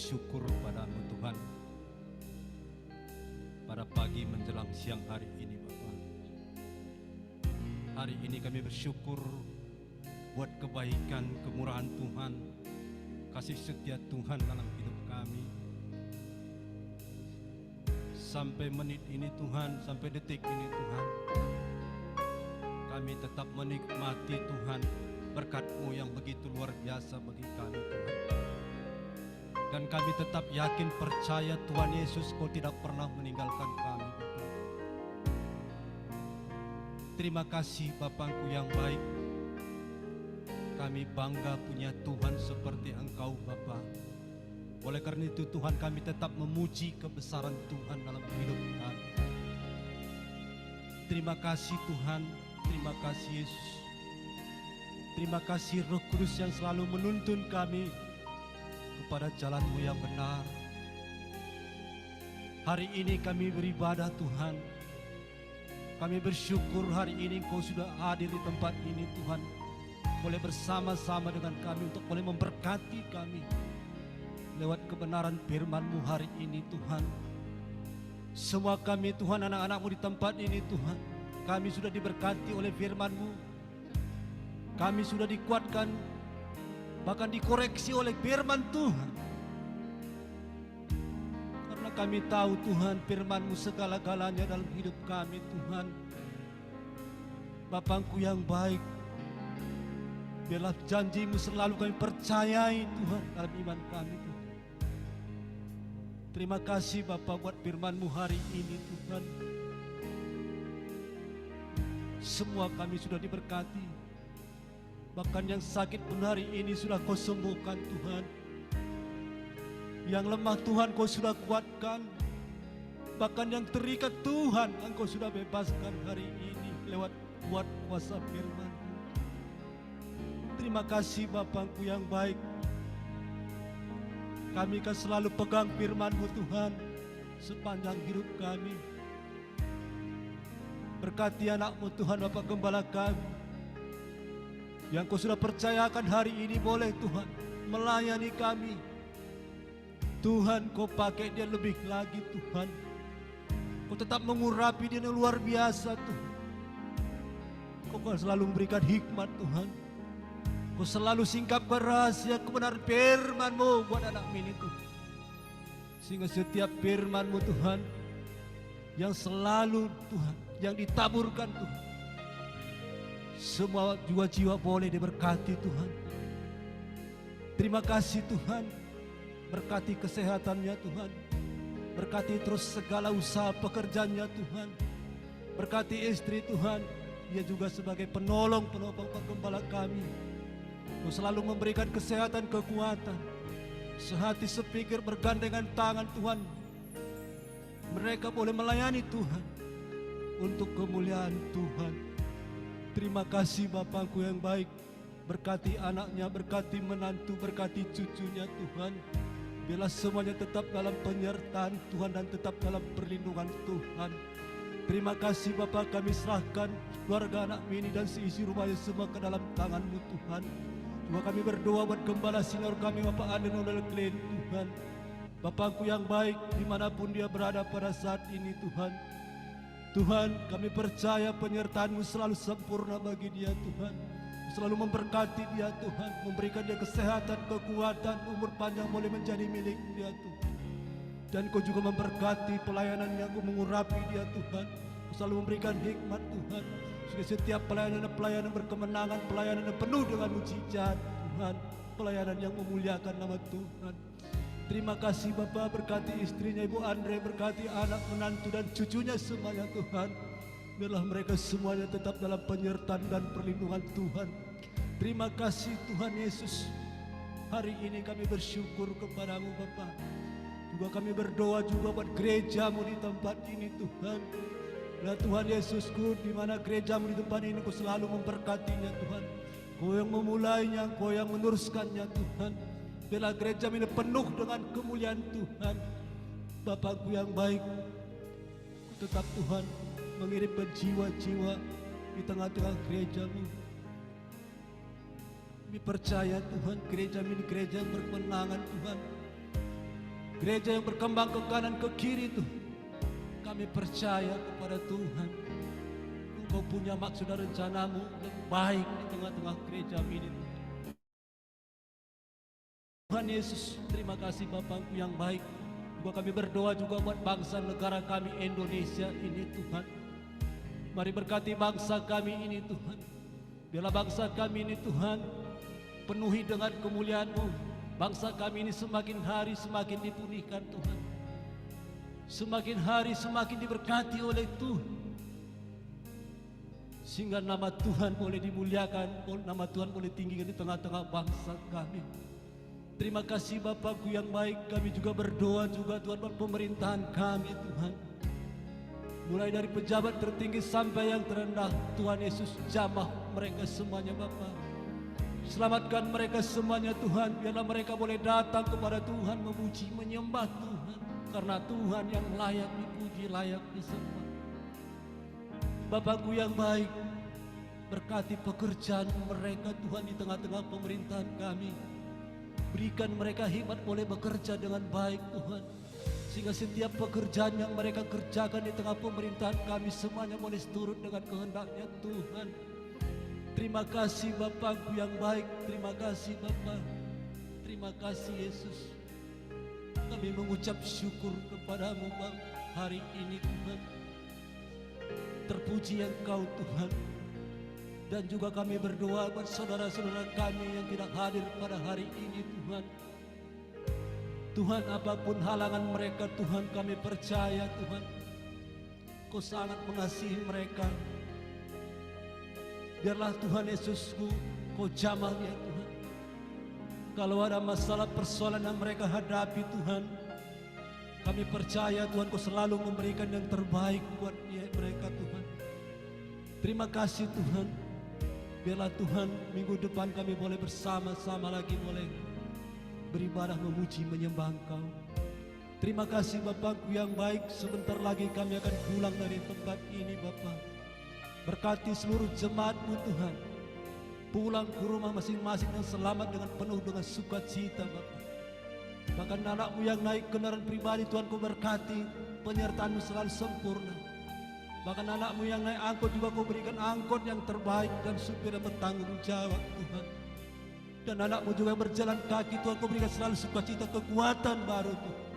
bersyukur padamu Tuhan. Pada pagi menjelang siang hari ini Bapa, hari ini kami bersyukur buat kebaikan, kemurahan Tuhan, kasih setia Tuhan dalam hidup kami. Sampai menit ini Tuhan, sampai detik ini Tuhan, kami tetap menikmati Tuhan berkat-Mu yang begitu luar biasa bagi kami Tuhan. Dan kami tetap yakin percaya Tuhan Yesus Kau tidak pernah meninggalkan kami Bapa. Terima kasih Bapakku yang baik. Kami bangga punya Tuhan seperti Engkau Bapa. Oleh karena itu Tuhan kami tetap memuji kebesaran Tuhan dalam hidup kami. Terima kasih Tuhan, terima kasih Yesus. Terima kasih Roh Kudus yang selalu menuntun kami kepada jalan-Mu yang benar. Hari ini kami beribadah Tuhan. Kami bersyukur hari ini Engkau sudah hadir di tempat ini Tuhan. Boleh bersama-sama dengan kami untuk boleh memberkati kami lewat kebenaran firman-Mu hari ini Tuhan. Semua kami Tuhan, anak-anak-Mu di tempat ini Tuhan, kami sudah diberkati oleh firman-Mu. Kami sudah dikuatkan, bahkan dikoreksi oleh firman Tuhan. Karena kami tahu Tuhan firman-Mu segala-galanya dalam hidup kami Tuhan. Bapakku yang baik, biarlah janji-Mu selalu kami percayai Tuhan dalam iman kami Tuhan. Terima kasih Bapa buat firman-Mu hari ini Tuhan. Semua kami sudah diberkati. Bahkan yang sakit pun hari ini sudah Kau sembuhkan Tuhan. Yang lemah Tuhan Kau sudah kuatkan. Bahkan yang terikat Tuhan Engkau sudah bebaskan hari ini lewat kuat kuasa firman. Terima kasih Bapakku yang baik. Kami akan selalu pegang firman-Mu Tuhan sepanjang hidup kami. Berkati anak-Mu Tuhan Bapak Gembala kami, yang Kau sudah percayakan hari ini boleh Tuhan melayani kami. Tuhan Kau pakai dia lebih lagi Tuhan. Kau tetap mengurapi dia yang luar biasa Tuhan. Kau akan selalu memberikan hikmat Tuhan. Kau selalu singkapkan rahasia kebenaran firman-Mu buat anak-Mu ini Tuhan. Sehingga setiap firman-Mu Tuhan yang selalu Tuhan, yang ditaburkan Tuhan, semua jiwa-jiwa boleh diberkati Tuhan. Terima kasih Tuhan. Berkati kesehatannya Tuhan. Berkati terus segala usaha pekerjaannya Tuhan. Berkati istri Tuhan. Dia juga sebagai penolong penggembala kami. Kau selalu memberikan kesehatan, kekuatan. Sehati sepikir bergandengan tangan Tuhan. Mereka boleh melayani Tuhan untuk kemuliaan Tuhan. Terima kasih Bapakku yang baik. Berkati anaknya, berkati menantu, berkati cucunya Tuhan. Biarlah semuanya tetap dalam penyertaan Tuhan dan tetap dalam perlindungan Tuhan. Terima kasih Bapa, kami serahkan keluarga anak ini dan seisi rumahnya semua ke dalam tangan-Mu Tuhan. Juga kami berdoa buat gembala senior kami Bapak Aden Odel Glenn Tuhan. Bapakku yang baik dimanapun dia berada pada saat ini Tuhan. Tuhan, kami percaya penyertaan-Mu selalu sempurna bagi dia Tuhan. Selalu memberkati dia Tuhan, memberikan dia kesehatan, kekuatan, umur panjang boleh menjadi milik dia Tuhan. Dan Kau juga memberkati pelayanan yang Kau mengurapi dia Tuhan. Kau selalu memberikan hikmat Tuhan. Sehingga setiap pelayanan berkemenangan, pelayanan yang penuh dengan mujizat Tuhan. Pelayanan yang memuliakan nama Tuhan. Terima kasih Bapa, berkati istrinya Ibu Andre, berkati anak menantu dan cucunya semuanya Tuhan. Biarlah mereka semuanya tetap dalam penyertaan dan perlindungan Tuhan. Terima kasih Tuhan Yesus. Hari ini kami bersyukur kepadamu Bapa. Juga kami berdoa juga buat gereja-Mu di tempat ini Tuhan. Ya Tuhan Yesusku, di mana gereja-Mu di tempat ini Kau selalu memberkatinya Tuhan. Kau yang memulainya, Kau yang meneruskannya Tuhan. Biarlah gereja ini penuh dengan kemuliaan Tuhan. Bapakku yang baik, tetap Tuhan mengirimkan jiwa-jiwa di tengah-tengah gereja-Mu. Kami percaya Tuhan, gereja ini gereja yang berkemenangan Tuhan. gereja yang berkembang ke kanan ke kiri Tuhan. Kami percaya kepada Tuhan, Engkau punya maksud dan rencanamu yang baik di tengah-tengah gereja ini Tuhan. Tuhan Yesus, terima kasih Bapakku yang baik. Juga kami berdoa juga buat bangsa negara kami Indonesia ini Tuhan. Mari berkati bangsa kami ini Tuhan. Biarlah bangsa kami ini Tuhan penuhi dengan kemuliaan-Mu. Bangsa kami ini semakin hari semakin dipulihkan Tuhan. Semakin hari semakin diberkati oleh Tuhan. Sehingga nama Tuhan boleh dimuliakan, nama Tuhan boleh tinggikan di tengah-tengah bangsa kami. Terima kasih Bapakku yang baik. Kami juga berdoa juga Tuhan buat pemerintahan kami Tuhan. Mulai dari pejabat tertinggi sampai yang terendah. Tuhan Yesus jamah mereka semuanya Bapa. Selamatkan mereka semuanya Tuhan. Biarlah mereka boleh datang kepada Tuhan, memuji, menyembah Tuhan. Karena Tuhan yang layak dipuji, layak disembah. Bapakku yang baik, berkati pekerjaan mereka Tuhan di tengah-tengah pemerintahan kami. Berikan mereka hikmat boleh bekerja dengan baik Tuhan. Sehingga setiap pekerjaan yang mereka kerjakan di tengah pemerintahan kami semuanya boleh seturut dengan kehendaknya Tuhan. Terima kasih Bapakku yang baik. Terima kasih Bapa. Terima kasih Yesus. Kami mengucap syukur kepadamu Bapa hari ini Tuhan. Terpuji Engkau Tuhan. Dan juga kami berdoa buat saudara-saudara kami yang tidak hadir pada hari ini Tuhan. Tuhan, apapun halangan mereka Tuhan, kami percaya Tuhan Kau sangat mengasihi mereka. Biarlah Tuhan Yesusku Kau jamah ya Tuhan. Kalau ada masalah persoalan yang mereka hadapi Tuhan, kami percaya Tuhan Kau selalu memberikan yang terbaik buat mereka Tuhan. Terima kasih Tuhan. Biarlah Tuhan minggu depan kami boleh bersama-sama lagi boleh beribadah memuji menyembah Engkau. Terima kasih Bapakku yang baik. Sebentar lagi kami akan pulang dari tempat ini Bapak. Berkati seluruh jemaat-Mu Tuhan. Pulang ke rumah masing-masing yang selamat dengan penuh dengan sukacita Bapak. Bahkan anak-Mu yang naik kendaraan pribadi Tuhan Kau berkati. Penyertaan-Mu selalu sempurna. Bahkan anak-Mu yang naik angkot juga Kau berikan angkot yang terbaik dan supir yang bertanggung jawab Tuhan. Dan anak-Mu juga berjalan kaki Tuhan Kau berikan selalu sukacita kekuatan baru Tuhan.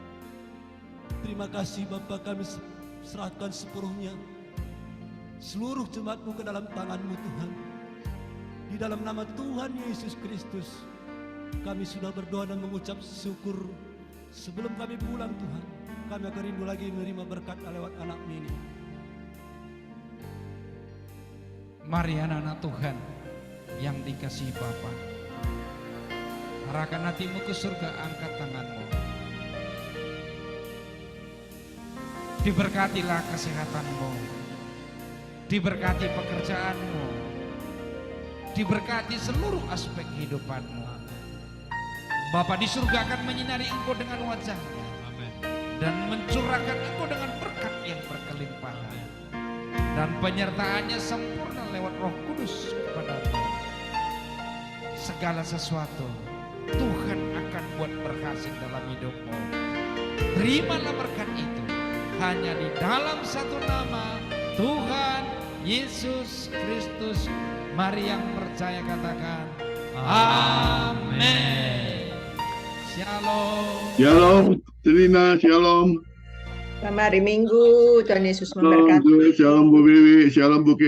Terima kasih Bapa, kami serahkan sepenuhnya seluruh jemaat-Mu ke dalam tangan-Mu Tuhan. Di dalam nama Tuhan Yesus Kristus kami sudah berdoa dan mengucap syukur. Sebelum kami pulang Tuhan, kami akan rindu lagi menerima berkat lewat anak-Mu ini. Mari anak-anak Tuhan yang dikasihi Bapa, arahkan hatimu ke surga, angkat tanganmu. Diberkatilah kesehatanmu, diberkati pekerjaanmu, diberkati seluruh aspek kehidupanmu. Bapa di surga akan menyinari engkau dengan wajahnya dan mencurahkan engkau dengan berkat yang berkelimpahan. Dan penyertaannya sempurna lewat Roh Kudus kepadamu. Segala sesuatu Tuhan akan buat berhasil dalam hidupmu. Terimalah berkat itu hanya di dalam satu nama, Tuhan Yesus Kristus. Mari yang percaya katakan amin. Shalom. Shalom Trina, shalom. Selamat hari Minggu, Tuhan Yesus memberkati. Shalom Bu Wiwi, shalom Bu